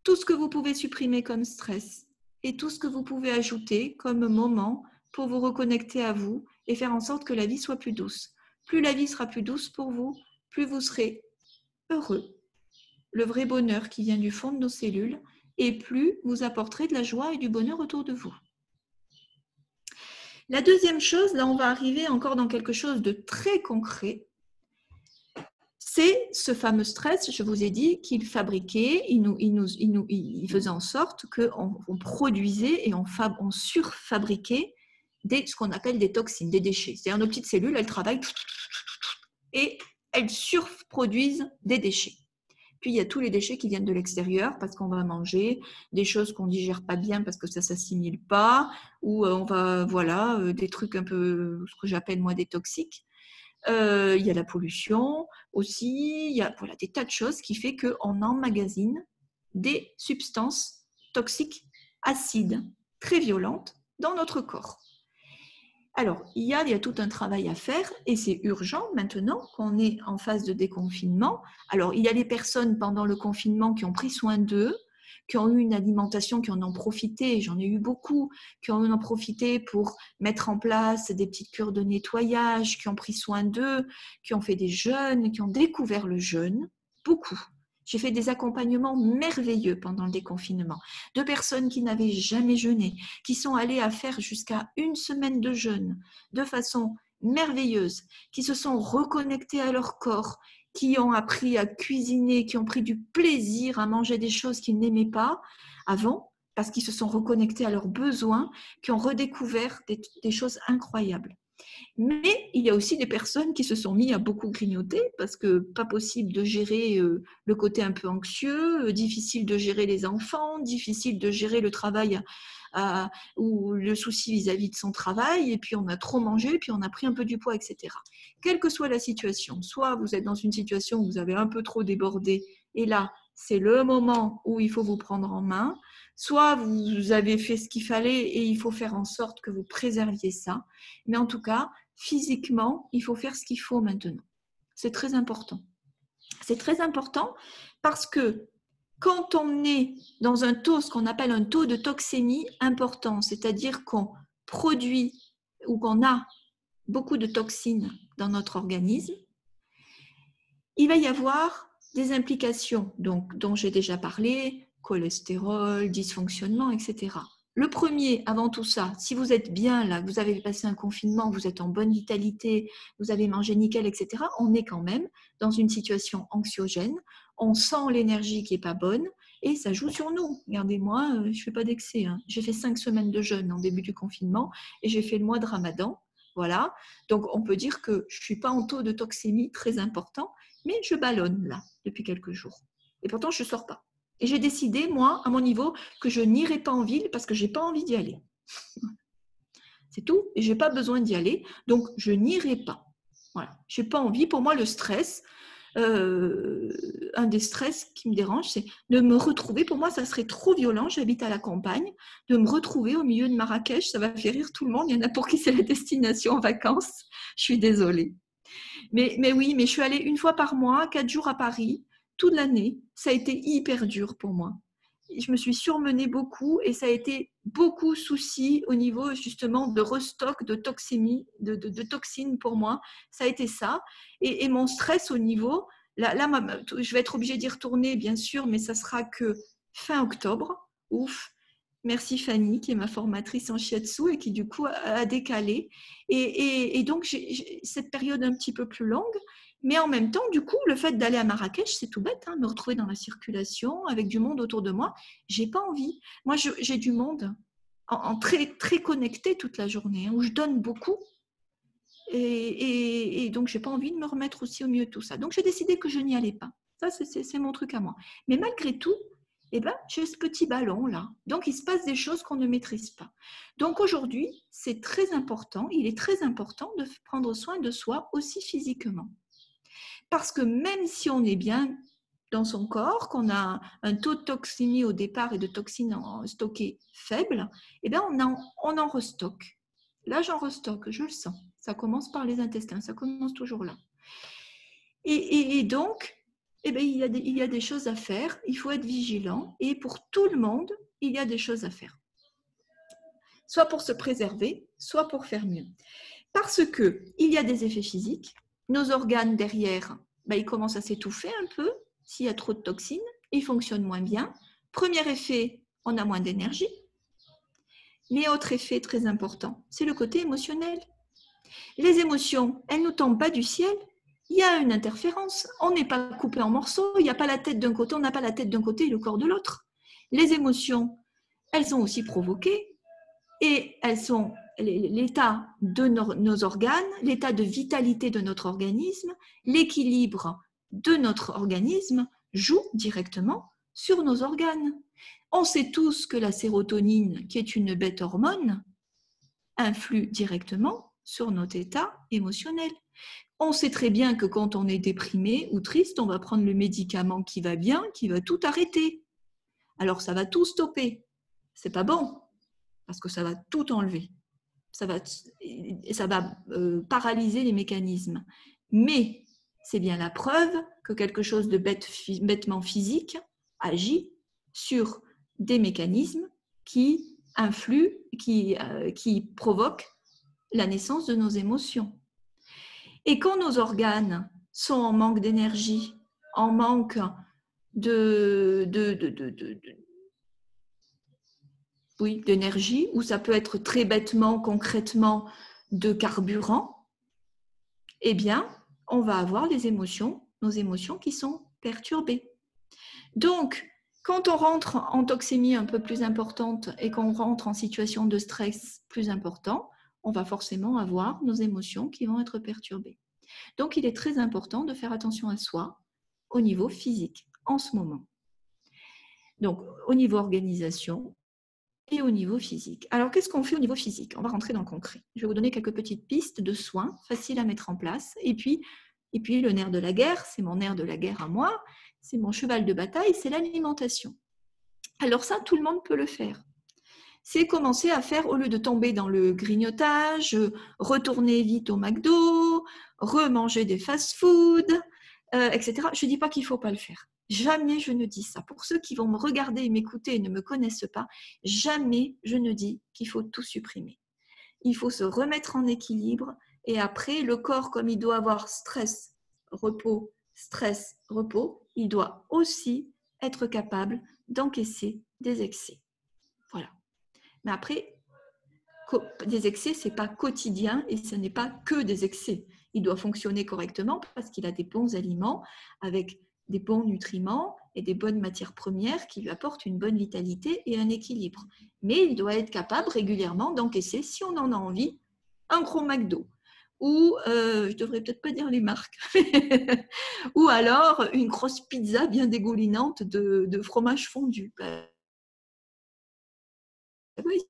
Speaker 2: tout ce que vous pouvez supprimer comme stress et tout ce que vous pouvez ajouter comme moment pour vous reconnecter à vous et faire en sorte que la vie soit plus douce. Plus la vie sera plus douce pour vous, plus vous serez heureux. Le vrai bonheur qui vient du fond de nos cellules, et plus vous apporterez de la joie et du bonheur autour de vous. La deuxième chose, là on va arriver encore dans quelque chose de très concret, c'est ce fameux stress, je vous ai dit, qu'il fabriquait, il faisait en sorte qu'on produisait et on surfabriquait ce qu'on appelle des toxines, des déchets. C'est-à-dire nos petites cellules, elles travaillent et elles surproduisent des déchets. Puis il y a tous les déchets qui viennent de l'extérieur parce qu'on va manger des choses qu'on ne digère pas bien parce que ça ne s'assimile pas, ou on va, voilà, des trucs un peu, ce que j'appelle moi des toxiques. Il y a la pollution aussi, il y a voilà, des tas de choses qui fait qu'on emmagasine des substances toxiques acides très violentes dans notre corps. Alors, il y a tout un travail à faire et c'est urgent maintenant qu'on est en phase de déconfinement. Alors, il y a les personnes pendant le confinement qui ont pris soin d'eux, qui ont eu une alimentation, qui en ont profité, j'en ai eu beaucoup, qui en ont profité pour mettre en place des petites cures de nettoyage, qui ont pris soin d'eux, qui ont fait des jeûnes, qui ont découvert le jeûne, beaucoup. J'ai fait des accompagnements merveilleux pendant le déconfinement, de personnes qui n'avaient jamais jeûné, qui sont allées à faire jusqu'à 1 semaine de jeûne de façon merveilleuse, qui se sont reconnectées à leur corps, qui ont appris à cuisiner, qui ont pris du plaisir à manger des choses qu'ils n'aimaient pas avant, parce qu'ils se sont reconnectés à leurs besoins, qui ont redécouvert des choses incroyables. Mais il y a aussi des personnes qui se sont mis à beaucoup grignoter parce que pas possible de gérer le côté un peu anxieux, difficile de gérer les enfants, difficile de gérer le travail ou le souci vis-à-vis de son travail, et puis on a trop mangé, puis on a pris un peu du poids, etc. Quelle que soit la situation, soit vous êtes dans une situation où vous avez un peu trop débordé, et là, c'est le moment où il faut vous prendre en main, soit vous avez fait ce qu'il fallait et il faut faire en sorte que vous préserviez ça. Mais en tout cas, physiquement, il faut faire ce qu'il faut maintenant. C'est très important. C'est très important parce que quand on est dans un taux, ce qu'on appelle un taux de toxémie important, c'est-à-dire qu'on produit ou qu'on a beaucoup de toxines dans notre organisme, il va y avoir des implications dont j'ai déjà parlé, cholestérol, dysfonctionnement, etc. Le premier, avant tout ça, si vous êtes bien là, vous avez passé un confinement, vous êtes en bonne vitalité, vous avez mangé nickel, etc., on est quand même dans une situation anxiogène, on sent l'énergie qui n'est pas bonne et ça joue sur nous. Regardez-moi, je ne fais pas d'excès. Hein. J'ai fait 5 semaines de jeûne en début du confinement et j'ai fait le mois de Ramadan. Voilà. Donc, on peut dire que je ne suis pas en taux de toxémie très important, mais je ballonne là depuis quelques jours. Et pourtant, je ne sors pas. Et j'ai décidé, moi, à mon niveau, que je n'irai pas en ville parce que je n'ai pas envie d'y aller. C'est tout. Et je n'ai pas besoin d'y aller. Donc, je n'irai pas. Voilà. Je n'ai pas envie. Pour moi, le stress, un des stress qui me dérange, c'est de me retrouver. Pour moi, ça serait trop violent. J'habite à la campagne. De me retrouver au milieu de Marrakech, ça va faire rire tout le monde. Il y en a pour qui c'est la destination en vacances. Je suis désolée. Mais oui, mais je suis allée une fois par mois, 4 jours à Paris, toute l'année. Ça a été hyper dur pour moi. Je me suis surmenée beaucoup et ça a été beaucoup de soucis au niveau justement de restock, de toxémie, de toxines pour moi. Ça a été ça. Et mon stress au niveau, là, je vais être obligée d'y retourner bien sûr, mais ça sera que fin octobre. Ouf. Merci Fanny, qui est ma formatrice en shiatsu et qui du coup a décalé. Et donc, j'ai cette période un petit peu plus longue. Mais en même temps, du coup, le fait d'aller à Marrakech, c'est tout bête, hein, me retrouver dans la circulation avec du monde autour de moi, j'ai pas envie. Moi, j'ai du monde en très, très connecté toute la journée, hein, où je donne beaucoup. Et donc, j'ai pas envie de me remettre aussi au milieu de tout ça. Donc, j'ai décidé que je n'y allais pas. Ça, c'est mon truc à moi. Mais malgré tout, eh ben, j'ai ce petit ballon là. Donc, il se passe des choses qu'on ne maîtrise pas. Donc, aujourd'hui, c'est très important, il est très important de prendre soin de soi aussi physiquement. Parce que même si on est bien dans son corps, qu'on a un taux de toxémie au départ et de toxines stockées faible, eh bien on en restocke. Là, j'en restocke, je le sens. Ça commence par les intestins, ça commence toujours là. Et donc, eh bien, il y a des choses à faire, il faut être vigilant. Et pour tout le monde, il y a des choses à faire. Soit pour se préserver, soit pour faire mieux. Parce qu'il y a des effets physiques. Nos organes derrière, ils commencent à s'étouffer un peu. S'il y a trop de toxines, ils fonctionnent moins bien. Premier effet, on a moins d'énergie. Mais autre effet très important, c'est le côté émotionnel. Les émotions, elles ne nous tombent pas du ciel. Il y a une interférence. On n'est pas coupé en morceaux. Il n'y a pas la tête d'un côté, on n'a pas la tête d'un côté et le corps de l'autre. Les émotions, elles sont aussi provoquées et elles sont l'état de nos organes, l'état de vitalité de notre organisme, l'équilibre de notre organisme joue directement sur nos organes. On sait tous que la sérotonine, qui est une bête hormone, influe directement sur notre état émotionnel. On sait très bien que quand on est déprimé ou triste, on va prendre le médicament qui va bien, qui va tout arrêter. Alors ça va tout stopper. C'est pas bon, parce que ça va tout enlever. Ça va paralyser les mécanismes. Mais c'est bien la preuve que quelque chose de bêtement physique agit sur des mécanismes qui influent, qui provoquent la naissance de nos émotions. Et quand nos organes sont en manque d'énergie, en manque d'énergie, ou ça peut être très bêtement, concrètement, de carburant, eh bien, on va avoir nos émotions qui sont perturbées. Donc, quand on rentre en toxémie un peu plus importante et qu'on rentre en situation de stress plus important, on va forcément avoir nos émotions qui vont être perturbées. Donc, il est très important de faire attention à soi au niveau physique en ce moment. Donc, au niveau organisation et au niveau physique. Alors, qu'est-ce qu'on fait au niveau physique? On va rentrer dans le concret. Je vais vous donner quelques petites pistes de soins faciles à mettre en place. Et puis le nerf de la guerre, c'est mon nerf de la guerre à moi, c'est mon cheval de bataille, c'est l'alimentation. Alors ça, tout le monde peut le faire. C'est commencer à faire, au lieu de tomber dans le grignotage, retourner vite au McDo, remanger des fast-food, etc. Je ne dis pas qu'il ne faut pas le faire. Jamais je ne dis ça. Pour ceux qui vont me regarder et m'écouter et ne me connaissent pas, jamais je ne dis qu'il faut tout supprimer. Il faut se remettre en équilibre et après, le corps, comme il doit avoir stress, repos, il doit aussi être capable d'encaisser des excès. Voilà. Mais après, des excès, ce n'est pas quotidien et ce n'est pas que des excès. Il doit fonctionner correctement parce qu'il a des bons aliments avec des bons nutriments et des bonnes matières premières qui lui apportent une bonne vitalité et un équilibre. Mais il doit être capable régulièrement d'encaisser, si on en a envie, un gros McDo. Ou, je devrais peut-être pas dire les marques, ou alors une grosse pizza bien dégoulinante de fromage fondu. Oui,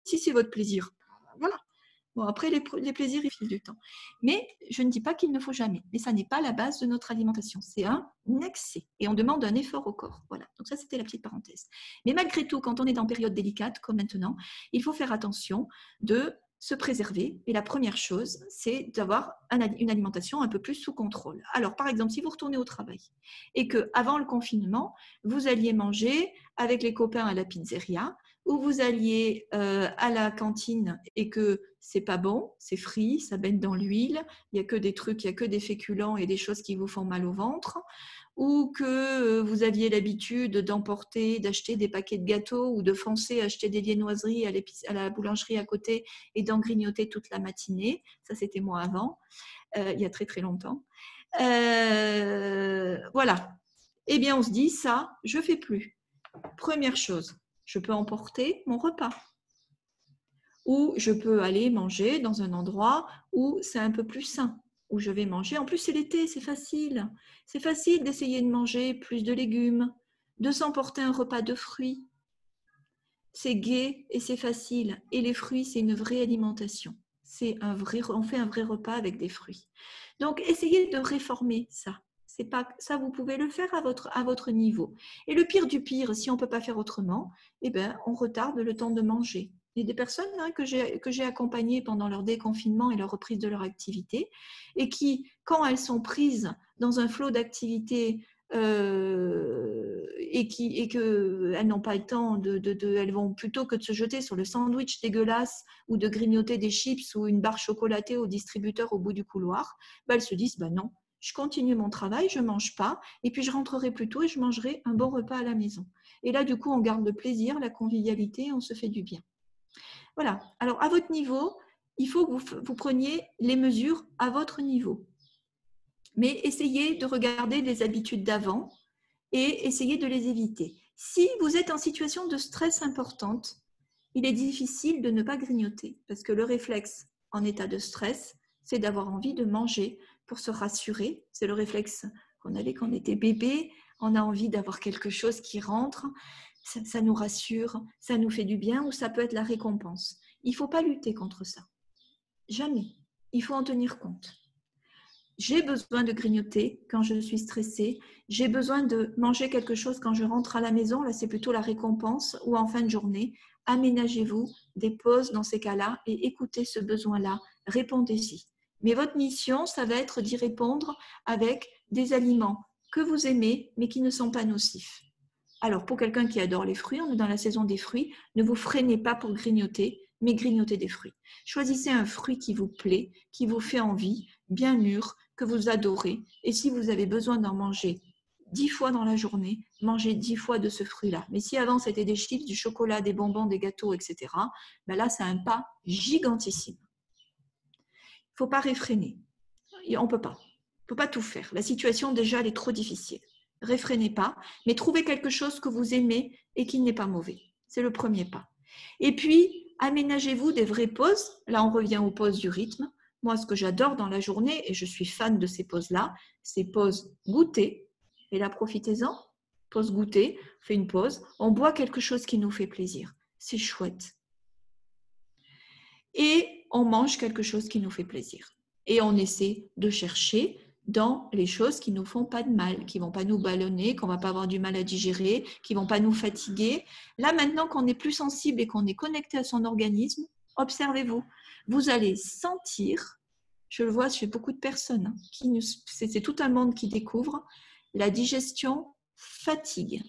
Speaker 2: si c'est votre plaisir. Voilà. Bon, après, les plaisirs, ils filent du temps. Mais je ne dis pas qu'il ne faut jamais. Mais ça n'est pas la base de notre alimentation. C'est un excès. Et on demande un effort au corps. Voilà. Donc ça, c'était la petite parenthèse. Mais malgré tout, quand on est dans période délicate, comme maintenant, il faut faire attention de se préserver. Et la première chose, c'est d'avoir une alimentation un peu plus sous contrôle. Alors, par exemple, si vous retournez au travail et qu'avant le confinement, vous alliez manger avec les copains à la pizzeria, ou vous alliez à la cantine et que c'est pas bon, c'est frit, ça baigne dans l'huile, il n'y a que des trucs, il n'y a que des féculents et des choses qui vous font mal au ventre, ou que vous aviez l'habitude d'emporter, d'acheter des paquets de gâteaux ou de foncer acheter des viennoiseries à la boulangerie à côté et d'en grignoter toute la matinée. Ça, c'était moi avant, il y a très très longtemps. Voilà. Eh bien, on se dit, ça, je ne fais plus. Première chose, je peux emporter mon repas. Ou je peux aller manger dans un endroit où c'est un peu plus sain, où je vais manger. En plus, c'est l'été, c'est facile. C'est facile d'essayer de manger plus de légumes, de s'emporter un repas de fruits. C'est gai et c'est facile. Et les fruits, c'est une vraie alimentation. On fait un vrai repas avec des fruits. Donc, essayez de réformer ça. C'est pas, ça, vous pouvez le faire à votre niveau. Et le pire du pire, si on ne peut pas faire autrement, eh ben, on retarde le temps de manger. Il y a des personnes que j'ai accompagnées pendant leur déconfinement et leur reprise de leur activité et qui, quand elles sont prises dans un flot d'activités et qu'elles n'ont pas le temps, elles vont plutôt que de se jeter sur le sandwich dégueulasse ou de grignoter des chips ou une barre chocolatée au distributeur au bout du couloir, elles se disent non, je continue mon travail, je ne mange pas, et puis je rentrerai plus tôt et je mangerai un bon repas à la maison. Et là, du coup, on garde le plaisir, la convivialité, on se fait du bien. Voilà. Alors, à votre niveau, il faut que vous preniez les mesures à votre niveau. Mais essayez de regarder les habitudes d'avant et essayez de les éviter. Si vous êtes en situation de stress importante, il est difficile de ne pas grignoter parce que le réflexe en état de stress, c'est d'avoir envie de manger pour se rassurer. C'est le réflexe qu'on avait quand on était bébé. On a envie d'avoir quelque chose qui rentre. Ça nous rassure, ça nous fait du bien ou ça peut être la récompense. Il ne faut pas lutter contre ça. Jamais. Il faut en tenir compte. J'ai besoin de grignoter quand je suis stressée. J'ai besoin de manger quelque chose quand je rentre à la maison. Là, c'est plutôt la récompense ou en fin de journée. Aménagez-vous des pauses dans ces cas-là et écoutez ce besoin-là. Répondez-y. Mais votre mission, ça va être d'y répondre avec des aliments que vous aimez, mais qui ne sont pas nocifs. Alors, pour quelqu'un qui adore les fruits, on est dans la saison des fruits, ne vous freinez pas pour grignoter, mais grignotez des fruits. Choisissez un fruit qui vous plaît, qui vous fait envie, bien mûr, que vous adorez. Et si vous avez besoin d'en manger 10 fois dans la journée, mangez 10 fois de ce fruit-là. Mais si avant c'était des chips, du chocolat, des bonbons, des gâteaux, etc., là, c'est un pas gigantissime. Il ne faut pas réfréner. On ne peut pas. On ne peut pas tout faire. La situation, déjà, elle est trop difficile. Réfrénez pas, mais trouvez quelque chose que vous aimez et qui n'est pas mauvais. C'est le premier pas. Et puis, aménagez-vous des vraies pauses. Là, on revient aux pauses du rythme. Moi, ce que j'adore dans la journée, et je suis fan de ces pauses-là, c'est pauses goûter. Et là, profitez-en. Pause goûter, on fait une pause. On boit quelque chose qui nous fait plaisir. C'est chouette. Et on mange quelque chose qui nous fait plaisir. Et on essaie de chercher dans les choses qui ne nous font pas de mal, qui ne vont pas nous ballonner, qu'on ne va pas avoir du mal à digérer, qui ne vont pas nous fatiguer. Là, maintenant qu'on est plus sensible et qu'on est connecté à son organisme, observez-vous. Vous allez sentir, je le vois chez beaucoup de personnes, c'est tout un monde qui découvre, la digestion fatigue.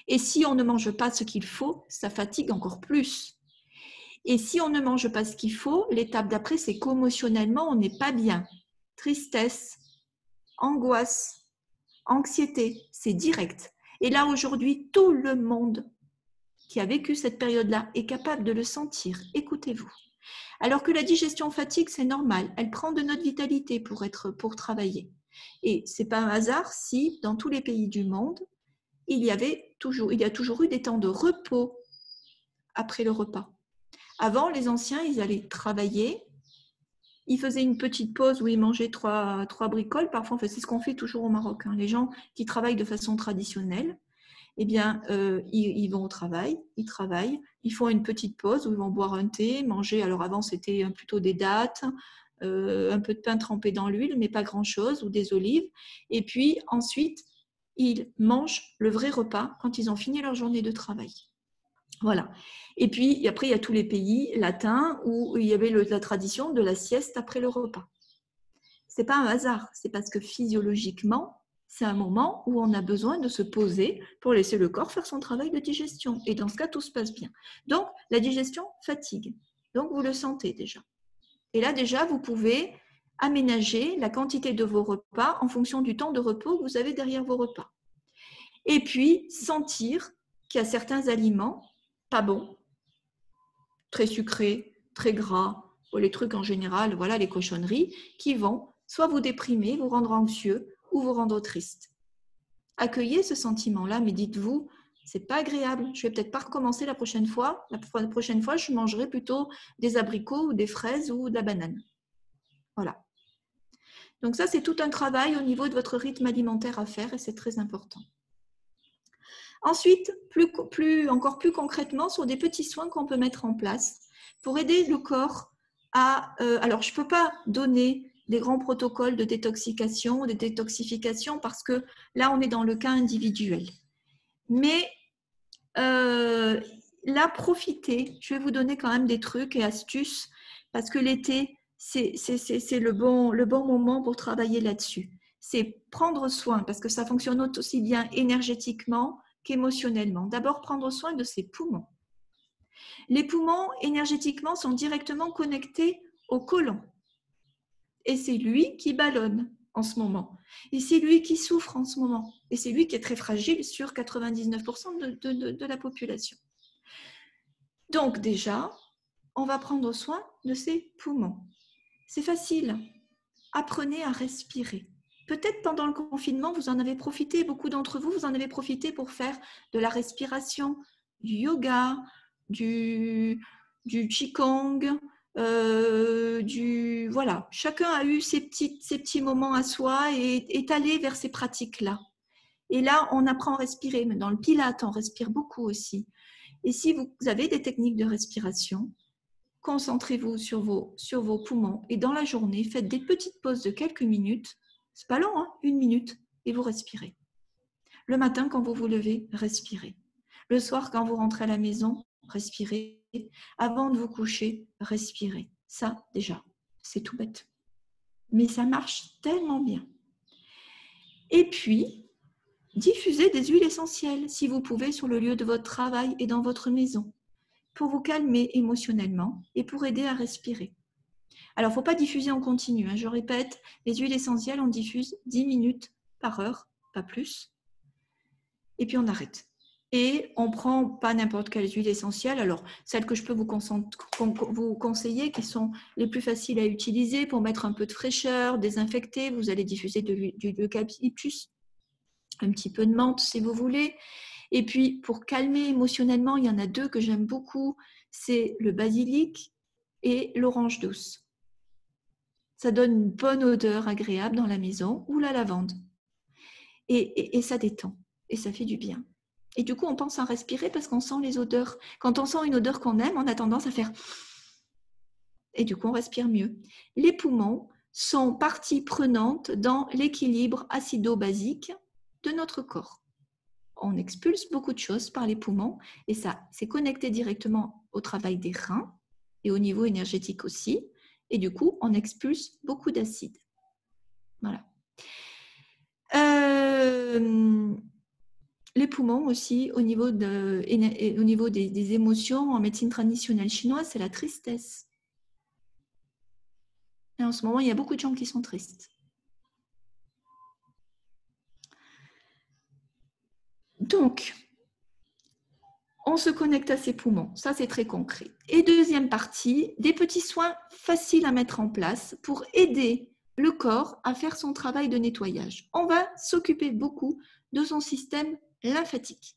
Speaker 2: Et si on ne mange pas ce qu'il faut, ça fatigue encore plus. Et si on ne mange pas ce qu'il faut, l'étape d'après, c'est qu'émotionnellement, on n'est pas bien. Tristesse, angoisse, anxiété, c'est direct. Et là, aujourd'hui, tout le monde qui a vécu cette période-là est capable de le sentir. Écoutez-vous. Alors que la digestion fatigue, c'est normal. Elle prend de notre vitalité pour travailler. Et ce n'est pas un hasard si, dans tous les pays du monde, il y a toujours eu des temps de repos après le repas. Avant, les anciens, ils allaient travailler. Ils faisaient une petite pause où ils mangeaient trois bricoles. Parfois, enfin, c'est ce qu'on fait toujours au Maroc. Hein. Les gens qui travaillent de façon traditionnelle, eh bien, ils vont au travail, ils travaillent, ils font une petite pause où ils vont boire un thé, manger. Alors avant, c'était plutôt des dattes, un peu de pain trempé dans l'huile, mais pas grand-chose, ou des olives. Et puis ensuite, ils mangent le vrai repas quand ils ont fini leur journée de travail. Voilà. Et puis après, il y a tous les pays latins où il y avait la tradition de la sieste après le repas. Ce n'est pas un hasard, c'est parce que physiologiquement, c'est un moment où on a besoin de se poser pour laisser le corps faire son travail de digestion. Et dans ce cas, tout se passe bien. Donc, la digestion fatigue. Donc, vous le sentez déjà. Et là, déjà, vous pouvez aménager la quantité de vos repas en fonction du temps de repos que vous avez derrière vos repas. Et puis, sentir qu'il y a certains aliments pas bons, très sucrés, très gras, ou les trucs en général, voilà, les cochonneries, qui vont soit vous déprimer, vous rendre anxieux ou vous rendre triste. Accueillez ce sentiment-là, mais dites-vous, c'est pas agréable. Je vais peut-être pas recommencer la prochaine fois. La prochaine fois, je mangerai plutôt des abricots ou des fraises ou de la banane. Voilà. Donc ça, c'est tout un travail au niveau de votre rythme alimentaire à faire et c'est très important. Ensuite, encore plus concrètement, sur des petits soins qu'on peut mettre en place pour aider le corps à… alors, je ne peux pas donner des grands protocoles de détoxication, de détoxification, parce que là, on est dans le cas individuel. Mais là, profitez. Je vais vous donner quand même des trucs et astuces, parce que l'été, c'est le bon moment pour travailler là-dessus. C'est prendre soin, parce que ça fonctionne aussi bien énergétiquement qu'émotionnellement. D'abord, prendre soin de ses poumons. Les poumons, énergétiquement, sont directement connectés au côlon. Et c'est lui qui ballonne en ce moment. Et c'est lui qui souffre en ce moment. Et c'est lui qui est très fragile sur 99% de la population. Donc déjà, on va prendre soin de ses poumons. C'est facile. Apprenez à respirer. Peut-être pendant le confinement, vous en avez profité, beaucoup d'entre vous, vous en avez profité pour faire de la respiration, du yoga, du qigong, voilà. Chacun a eu ses petits moments à soi et est allé vers ces pratiques-là. Et là, on apprend à respirer. Mais dans le Pilates, on respire beaucoup aussi. Et si vous avez des techniques de respiration, concentrez-vous sur vos poumons et dans la journée, faites des petites pauses de quelques minutes. C'est pas long, hein, 1 minute, et vous respirez. Le matin, quand vous vous levez, respirez. Le soir, quand vous rentrez à la maison, respirez. Avant de vous coucher, respirez. Ça, déjà, c'est tout bête. Mais ça marche tellement bien. Et puis, diffusez des huiles essentielles, si vous pouvez, sur le lieu de votre travail et dans votre maison, pour vous calmer émotionnellement et pour aider à respirer. Alors, il ne faut pas diffuser en continu. Hein. Je répète, les huiles essentielles, on diffuse 10 minutes par heure, pas plus. Et puis, on arrête. Et on ne prend pas n'importe quelles huiles essentielles. Alors, celles que je peux vous conseiller, qui sont les plus faciles à utiliser pour mettre un peu de fraîcheur, désinfecter, vous allez diffuser de l'eucalyptus, un petit peu de menthe si vous voulez. Et puis, pour calmer émotionnellement, il y en a 2 que j'aime beaucoup. C'est le basilic et l'orange douce. Ça donne une bonne odeur agréable dans la maison, ou la lavande. Et ça détend, et ça fait du bien. Et du coup, on pense à respirer parce qu'on sent les odeurs. Quand on sent une odeur qu'on aime, on a tendance à faire… Et du coup, on respire mieux. Les poumons sont partie prenante dans l'équilibre acido-basique de notre corps. On expulse beaucoup de choses par les poumons, et ça, c'est connecté directement au travail des reins, et au niveau énergétique aussi. Et du coup, on expulse beaucoup d'acide. Voilà. Les poumons aussi, au niveau des émotions, en médecine traditionnelle chinoise, c'est la tristesse. Et en ce moment, il y a beaucoup de gens qui sont tristes. Donc, on se connecte à ses poumons. Ça, c'est très concret. Et deuxième partie, des petits soins faciles à mettre en place pour aider le corps à faire son travail de nettoyage. On va s'occuper beaucoup de son système lymphatique.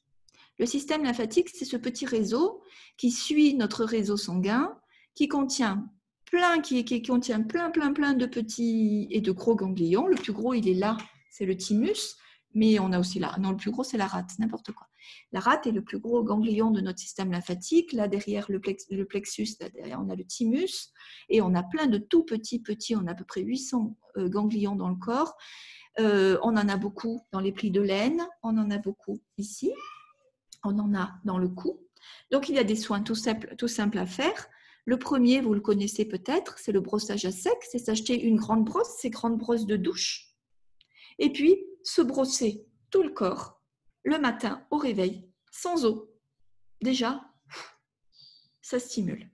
Speaker 2: Le système lymphatique, c'est ce petit réseau qui suit notre réseau sanguin, qui contient plein de petits et de gros ganglions. Le plus gros, il est là, c'est le thymus, mais on a aussi là. Non, le plus gros, c'est la rate, n'importe quoi. La rate est le plus gros ganglion de notre système lymphatique. Là, derrière le plexus, là, derrière, on a le thymus, et on a plein de tout petits, on a à peu près 800 ganglions dans le corps. On en a beaucoup dans les plis de l'aine, on en a beaucoup ici, on en a dans le cou. Donc, il y a des soins tout simples à faire. Le premier, vous le connaissez peut-être, c'est le brossage à sec. C'est s'acheter une grande brosse, ces grandes brosses de douche. Et puis, se brosser tout le corps le matin au réveil, sans eau. Déjà, ça stimule.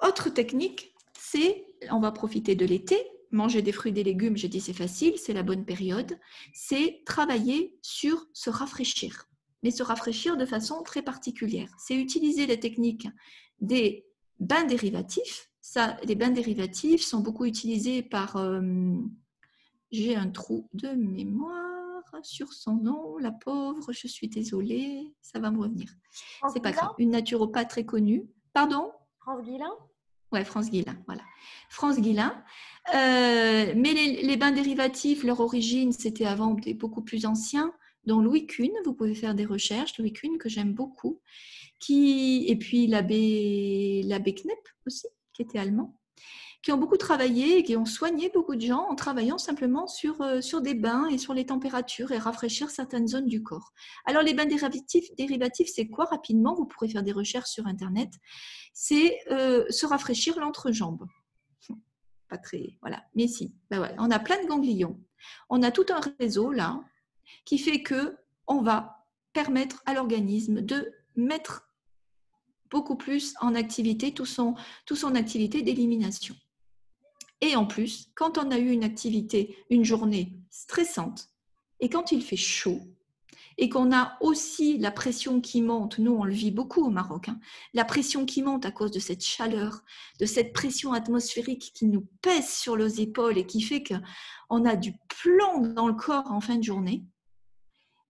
Speaker 2: Autre technique, c'est, on va profiter de l'été, manger des fruits et des légumes, j'ai dit c'est facile, c'est la bonne période, c'est travailler sur se rafraîchir, mais se rafraîchir de façon très particulière. C'est utiliser la technique des bains dérivatifs. Ça, les bains dérivatifs sont beaucoup utilisés par... j'ai un trou de mémoire sur son nom, la pauvre, je suis désolée, ça va me revenir. C'est pas grave, une naturopathe très connue. Pardon ?
Speaker 1: France Guillain ?
Speaker 2: Ouais, France Guillain, voilà. France Guillain. Mais les bains dérivatifs, leur origine, c'était avant beaucoup plus ancien, dont Louis Kuhn, vous pouvez faire des recherches, Louis Kuhn, que j'aime beaucoup, et puis l'abbé Knepp aussi, qui était allemand, qui ont beaucoup travaillé et qui ont soigné beaucoup de gens en travaillant simplement sur des bains et sur les températures et rafraîchir certaines zones du corps. Alors, les bains dérivatifs, c'est quoi rapidement ? Vous pourrez faire des recherches sur Internet. C'est se rafraîchir l'entrejambe. Pas très, voilà. Mais si, ben voilà. On a plein de ganglions. On a tout un réseau là qui fait que on va permettre à l'organisme de mettre beaucoup plus en activité toute son activité d'élimination. Et en plus, quand on a eu une journée stressante, et quand il fait chaud, et qu'on a aussi la pression qui monte, nous on le vit beaucoup au Maroc, la pression qui monte à cause de cette chaleur, de cette pression atmosphérique qui nous pèse sur les épaules et qui fait qu'on a du plomb dans le corps en fin de journée,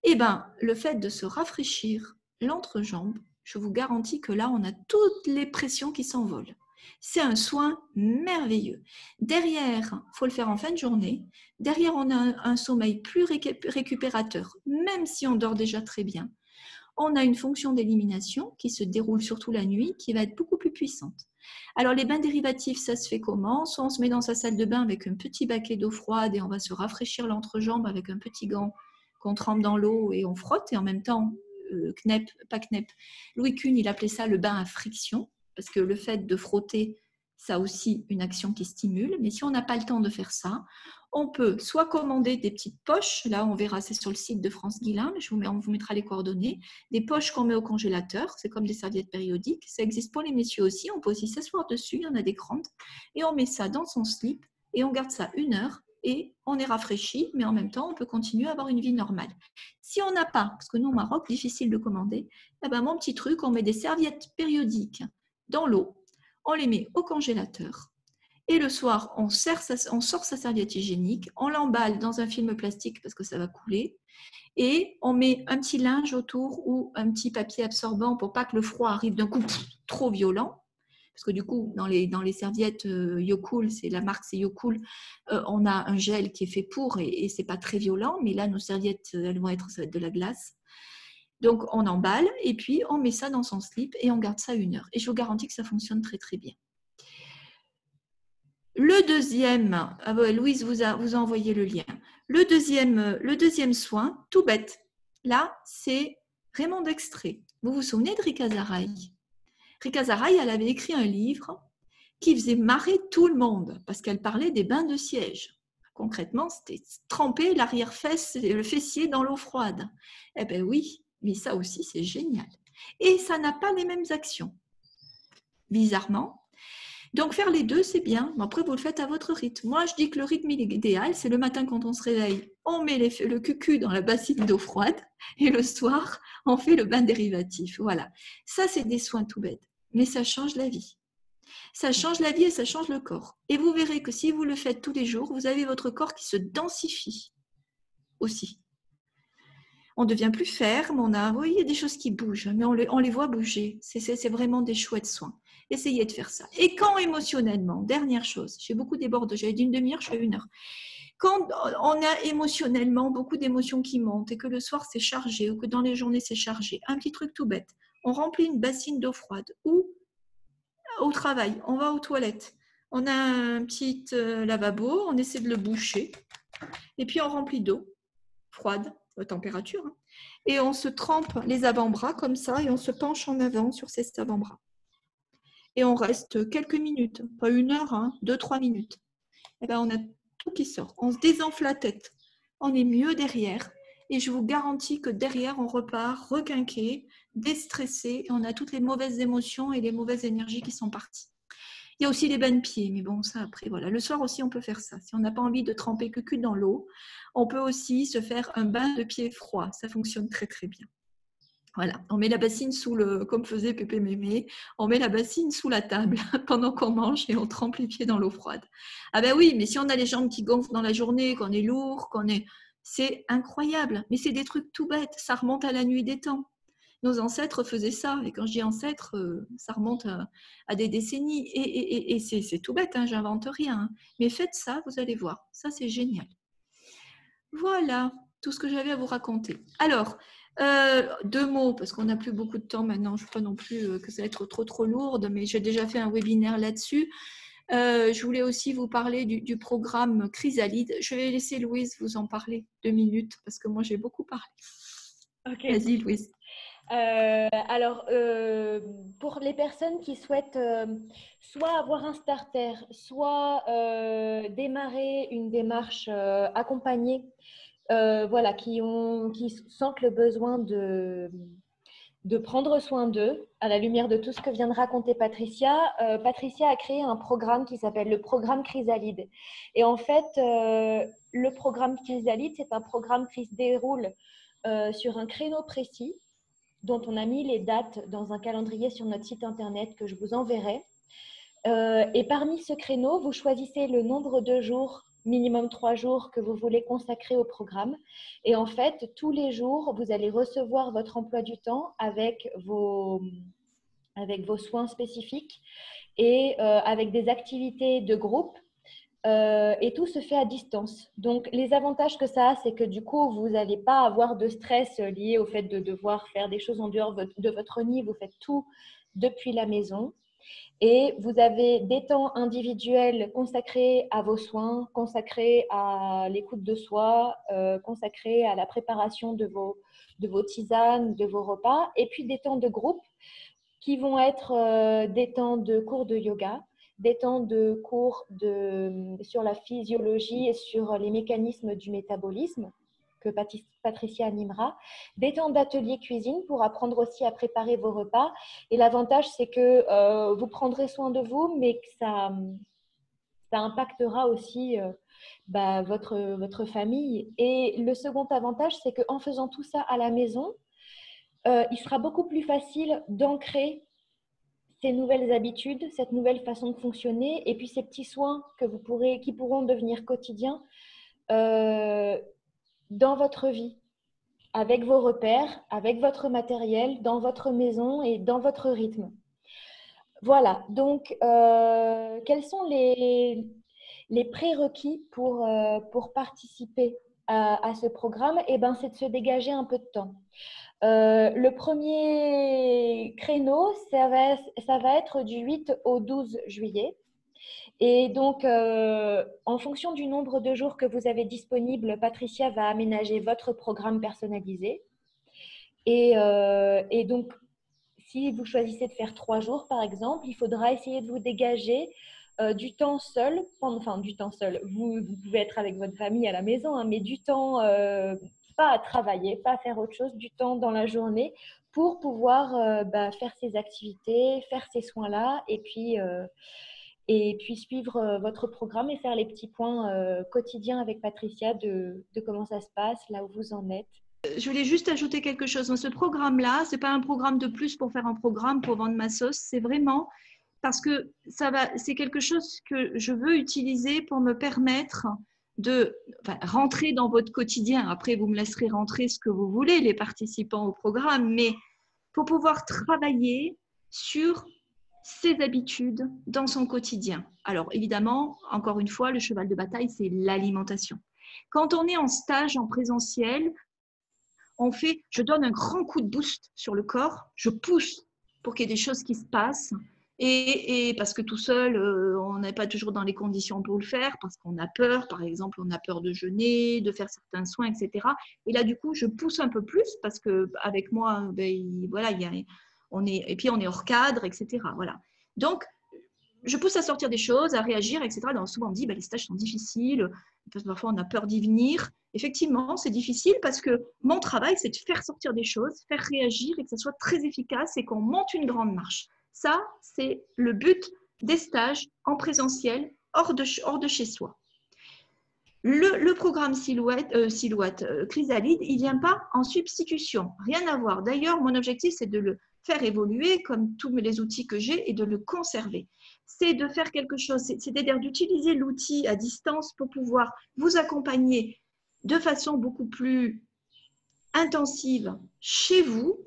Speaker 2: et bien le fait de se rafraîchir l'entrejambe, je vous garantis que là on a toutes les pressions qui s'envolent. C'est un soin merveilleux. Derrière, il faut le faire en fin de journée. Derrière, on a un sommeil plus récupérateur, même si on dort déjà très bien. On a une fonction d'élimination qui se déroule surtout la nuit, qui va être beaucoup plus puissante. Alors, les bains dérivatifs, ça se fait comment ? Soit on se met dans sa salle de bain avec un petit baquet d'eau froide et on va se rafraîchir l'entrejambe avec un petit gant qu'on trempe dans l'eau et on frotte. Et en même temps, Louis Kuhn, il appelait ça le bain à friction. Parce que le fait de frotter, ça a aussi une action qui stimule. Mais si on n'a pas le temps de faire ça, on peut soit commander des petites poches. Là, on verra, c'est sur le site de France Guillain, mais on vous mettra les coordonnées. Des poches qu'on met au congélateur, c'est comme des serviettes périodiques. Ça existe pour les messieurs aussi. On peut aussi s'asseoir dessus, il y en a des grandes. Et on met ça dans son slip et on garde ça 1 heure. Et on est rafraîchi, mais en même temps, on peut continuer à avoir une vie normale. Si on n'a pas, parce que nous, au Maroc, difficile de commander, eh ben, mon petit truc, on met des serviettes périodiques dans l'eau, on les met au congélateur et le soir, on sort sa serviette hygiénique, on l'emballe dans un film plastique parce que ça va couler et on met un petit linge autour ou un petit papier absorbant pour pas que le froid arrive d'un coup trop violent. Parce que du coup, dans les serviettes Yocool, c'est la marque, c'est Yocool, on a un gel qui est fait pour et c'est pas très violent, mais là, nos serviettes, ça va être de la glace. Donc, on emballe et puis on met ça dans son slip et on garde ça 1 heure. Et je vous garantis que ça fonctionne très, très bien. Le deuxième, Louise vous a envoyé le lien. Le deuxième soin, tout bête, là, c'est Raymond Dextré. Vous vous souvenez de Rika Zaraï ? Rika Zaraï, elle avait écrit un livre qui faisait marrer tout le monde parce qu'elle parlait des bains de siège. Concrètement, c'était tremper l'arrière-fesse et le fessier dans l'eau froide. Eh bien oui, mais ça aussi, c'est génial. Et ça n'a pas les mêmes actions, bizarrement. Donc, faire les deux, c'est bien. Après, vous le faites à votre rythme. Moi, je dis que le rythme idéal, c'est le matin quand on se réveille, on met le cucu dans la bassine d'eau froide et le soir, on fait le bain dérivatif. Voilà. Ça, c'est des soins tout bêtes. Mais ça change la vie. Ça change la vie et ça change le corps. Et vous verrez que si vous le faites tous les jours, vous avez votre corps qui se densifie aussi. On devient plus ferme, oui, il y a des choses qui bougent, mais on les voit bouger. C'est vraiment des chouettes soins. Essayez de faire ça. Et quand émotionnellement, dernière chose, j'ai beaucoup débordé, j'avais dit une demi-heure, je fais 1 heure. Quand on a émotionnellement beaucoup d'émotions qui montent et que le soir c'est chargé ou que dans les journées c'est chargé, un petit truc tout bête, on remplit une bassine d'eau froide ou au travail, on va aux toilettes, on a un petit lavabo, on essaie de le boucher et puis on remplit d'eau froide, température, hein, et on se trempe les avant-bras comme ça et on se penche en avant sur ces avant-bras. Et on reste quelques minutes, pas 1 heure, hein, 2-3 minutes. Et ben on a tout qui sort. On se désenfle la tête. On est mieux derrière. Et je vous garantis que derrière, on repart requinqué, déstressé. Et on a toutes les mauvaises émotions et les mauvaises énergies qui sont parties. Il y a aussi les bains de pieds. Mais bon, ça après, voilà. Le soir aussi, on peut faire ça. Si on n'a pas envie de tremper que cul dans l'eau, on peut aussi se faire un bain de pieds froid. Ça fonctionne très, très bien. Voilà, on met la bassine comme faisait Pépé Mémé, on met la bassine sous la table pendant qu'on mange et on trempe les pieds dans l'eau froide. Ah ben oui, mais si on a les jambes qui gonflent dans la journée, qu'on est lourd, c'est incroyable. Mais c'est des trucs tout bêtes, ça remonte à la nuit des temps. Nos ancêtres faisaient ça, et quand je dis ancêtres, ça remonte à des décennies. Et c'est tout bête, hein, j'invente rien. Hein. Mais faites ça, vous allez voir, ça c'est génial. Voilà, tout ce que j'avais à vous raconter. Alors, 2 mots, parce qu'on n'a plus beaucoup de temps maintenant, je ne crois non plus que ça va être trop lourde, mais j'ai déjà fait un webinaire là-dessus. Je voulais aussi vous parler du programme Chrysalide. Je vais laisser Louise vous en parler 2 minutes, parce que moi j'ai beaucoup parlé.
Speaker 1: Ok.
Speaker 2: Vas-y Louise.
Speaker 1: Alors, pour les personnes qui souhaitent soit avoir un starter, soit démarrer une démarche accompagnée, voilà, qui sentent le besoin de prendre soin d'eux, à la lumière de tout ce que vient de raconter Patricia. Patricia a créé un programme qui s'appelle le programme Chrysalide. Et en fait, le programme Chrysalide, c'est un programme qui se déroule sur un créneau précis, dont on a mis les dates dans un calendrier sur notre site internet que je vous enverrai. Et parmi ce créneau, vous choisissez le nombre de jours, minimum 3 jours, que vous voulez consacrer au programme. Et en fait, tous les jours, vous allez recevoir votre emploi du temps avec vos soins spécifiques et avec des activités de groupe. Et tout se fait à distance. Donc, les avantages que ça a, c'est que du coup, vous n'allez pas avoir de stress lié au fait de devoir faire des choses en dehors de votre nid. Vous faites tout depuis la maison. Et vous avez des temps individuels consacrés à vos soins, consacrés à l'écoute de soi, consacrés à la préparation de vos tisanes, de vos repas. Et puis des temps de groupe qui vont être des temps de cours de yoga, des temps de cours sur la physiologie et sur les mécanismes du métabolisme que Patricia animera, des temps d'atelier cuisine pour apprendre aussi à préparer vos repas. Et l'avantage, c'est que vous prendrez soin de vous, mais que ça impactera aussi votre famille. Et le second avantage, c'est qu'en faisant tout ça à la maison, il sera beaucoup plus facile d'ancrer ces nouvelles habitudes, cette nouvelle façon de fonctionner et puis ces petits soins qui pourront devenir quotidiens dans votre vie, avec vos repères, avec votre matériel, dans votre maison et dans votre rythme. Voilà, donc quels sont les prérequis pour participer à ce programme? Eh ben, c'est de se dégager un peu de temps. Le premier créneau, ça va être du 8 au 12 juillet. Et donc, en fonction du nombre de jours que vous avez disponible, Patricia va aménager votre programme personnalisé. Et donc, si vous choisissez de faire 3 jours, par exemple, il faudra essayer de vous dégager du temps seul, enfin du temps seul, vous pouvez être avec votre famille à la maison, hein, mais du temps, pas à travailler, pas à faire autre chose, du temps dans la journée pour pouvoir faire ces activités, faire ces soins-là et puis suivre votre programme et faire les petits points quotidiens avec Patricia de comment ça se passe, là où vous en êtes.
Speaker 2: Je voulais juste ajouter quelque chose. Dans ce programme-là, ce n'est pas un programme de plus pour faire un programme pour vendre ma sauce. C'est vraiment parce que c'est quelque chose que je veux utiliser pour me permettre rentrer dans votre quotidien. Après, vous me laisserez rentrer ce que vous voulez, les participants au programme, mais pour pouvoir travailler sur ses habitudes dans son quotidien. Alors, évidemment, encore une fois, le cheval de bataille, c'est l'alimentation. Quand on est en stage, en présentiel, je donne un grand coup de boost sur le corps, je pousse pour qu'il y ait des choses qui se passent. Et parce que tout seul, on n'est pas toujours dans les conditions pour le faire, parce qu'on a peur, par exemple, on a peur de jeûner, de faire certains soins, etc. Et là, du coup, je pousse un peu plus, parce qu'avec moi, voilà, et puis on est hors cadre, etc. Voilà. Donc, je pousse à sortir des choses, à réagir, etc. Donc, souvent, on dit les stages sont difficiles, parce que parfois on a peur d'y venir. Effectivement, c'est difficile parce que mon travail, c'est de faire sortir des choses, faire réagir et que ça soit très efficace et qu'on monte une grande marche. Ça, c'est le but des stages en présentiel, hors de chez soi. Le programme Silhouette Chrysalide, il ne vient pas en substitution, rien à voir. D'ailleurs, mon objectif, c'est de le faire évoluer comme tous les outils que j'ai et de le conserver. C'est de faire quelque chose, c'est-à-dire d'utiliser l'outil à distance pour pouvoir vous accompagner de façon beaucoup plus intensive chez vous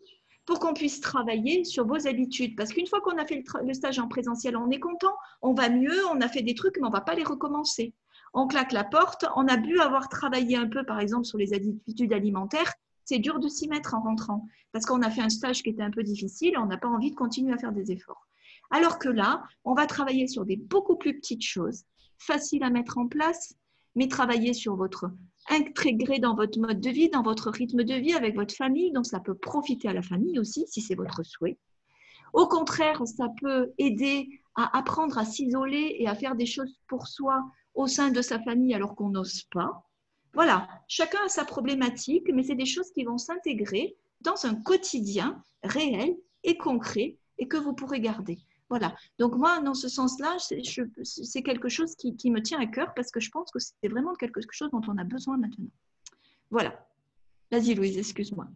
Speaker 2: pour qu'on puisse travailler sur vos habitudes. Parce qu'une fois qu'on a fait le stage en présentiel, on est content, on va mieux, on a fait des trucs, mais on ne va pas les recommencer. On claque la porte, on a pu avoir travaillé un peu, par exemple, sur les habitudes alimentaires. C'est dur de s'y mettre en rentrant parce qu'on a fait un stage qui était un peu difficile et on n'a pas envie de continuer à faire des efforts. Alors que là, on va travailler sur des beaucoup plus petites choses, faciles à mettre en place, mais travailler sur votre intégré dans votre mode de vie, dans votre rythme de vie avec votre famille. Donc, ça peut profiter à la famille aussi, si c'est votre souhait. Au contraire, ça peut aider à apprendre à s'isoler et à faire des choses pour soi au sein de sa famille alors qu'on n'ose pas. Voilà, chacun a sa problématique, mais c'est des choses qui vont s'intégrer dans un quotidien réel et concret et que vous pourrez garder. Voilà, donc moi, dans ce sens-là, c'est quelque chose qui me tient à cœur parce que je pense que c'est vraiment quelque chose dont on a besoin maintenant. Voilà. Vas-y, Louise, excuse-moi.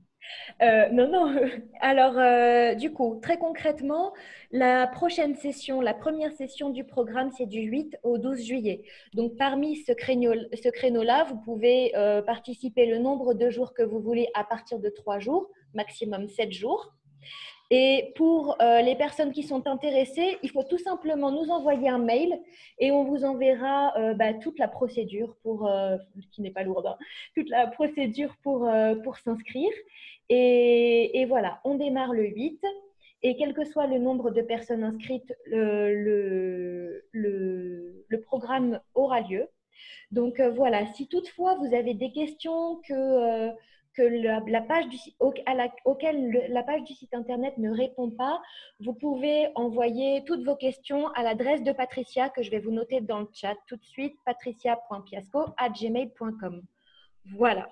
Speaker 1: Non. Alors, du coup, très concrètement, la prochaine session, la première session du programme, c'est du 8 au 12 juillet. Donc, parmi ce créneau-là, vous pouvez participer le nombre de jours que vous voulez à partir de 3 jours, maximum 7 jours. Et pour les personnes qui sont intéressées, il faut tout simplement nous envoyer un mail et on vous enverra toute la procédure qui n'est pas lourde, hein, toute la procédure pour s'inscrire. Et voilà, on démarre le 8 et quel que soit le nombre de personnes inscrites, le programme aura lieu. Donc voilà, si toutefois vous avez des questions auquel la page du site internet ne répond pas, vous pouvez envoyer toutes vos questions à l'adresse de Patricia que je vais vous noter dans le chat tout de suite, patricia.piasco@gmail.com. Voilà.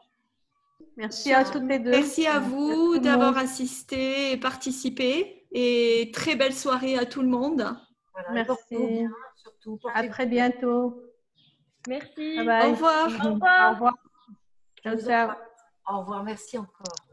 Speaker 3: Merci à toutes les deux.
Speaker 2: Merci à vous d'avoir assisté et participé et très belle soirée à tout le monde.
Speaker 3: Voilà, merci. Surtout, à très bientôt.
Speaker 1: Merci.
Speaker 3: Bye bye.
Speaker 2: Au revoir.
Speaker 1: Au revoir.
Speaker 3: Au revoir. Ciao, ciao.
Speaker 4: Au revoir, merci encore.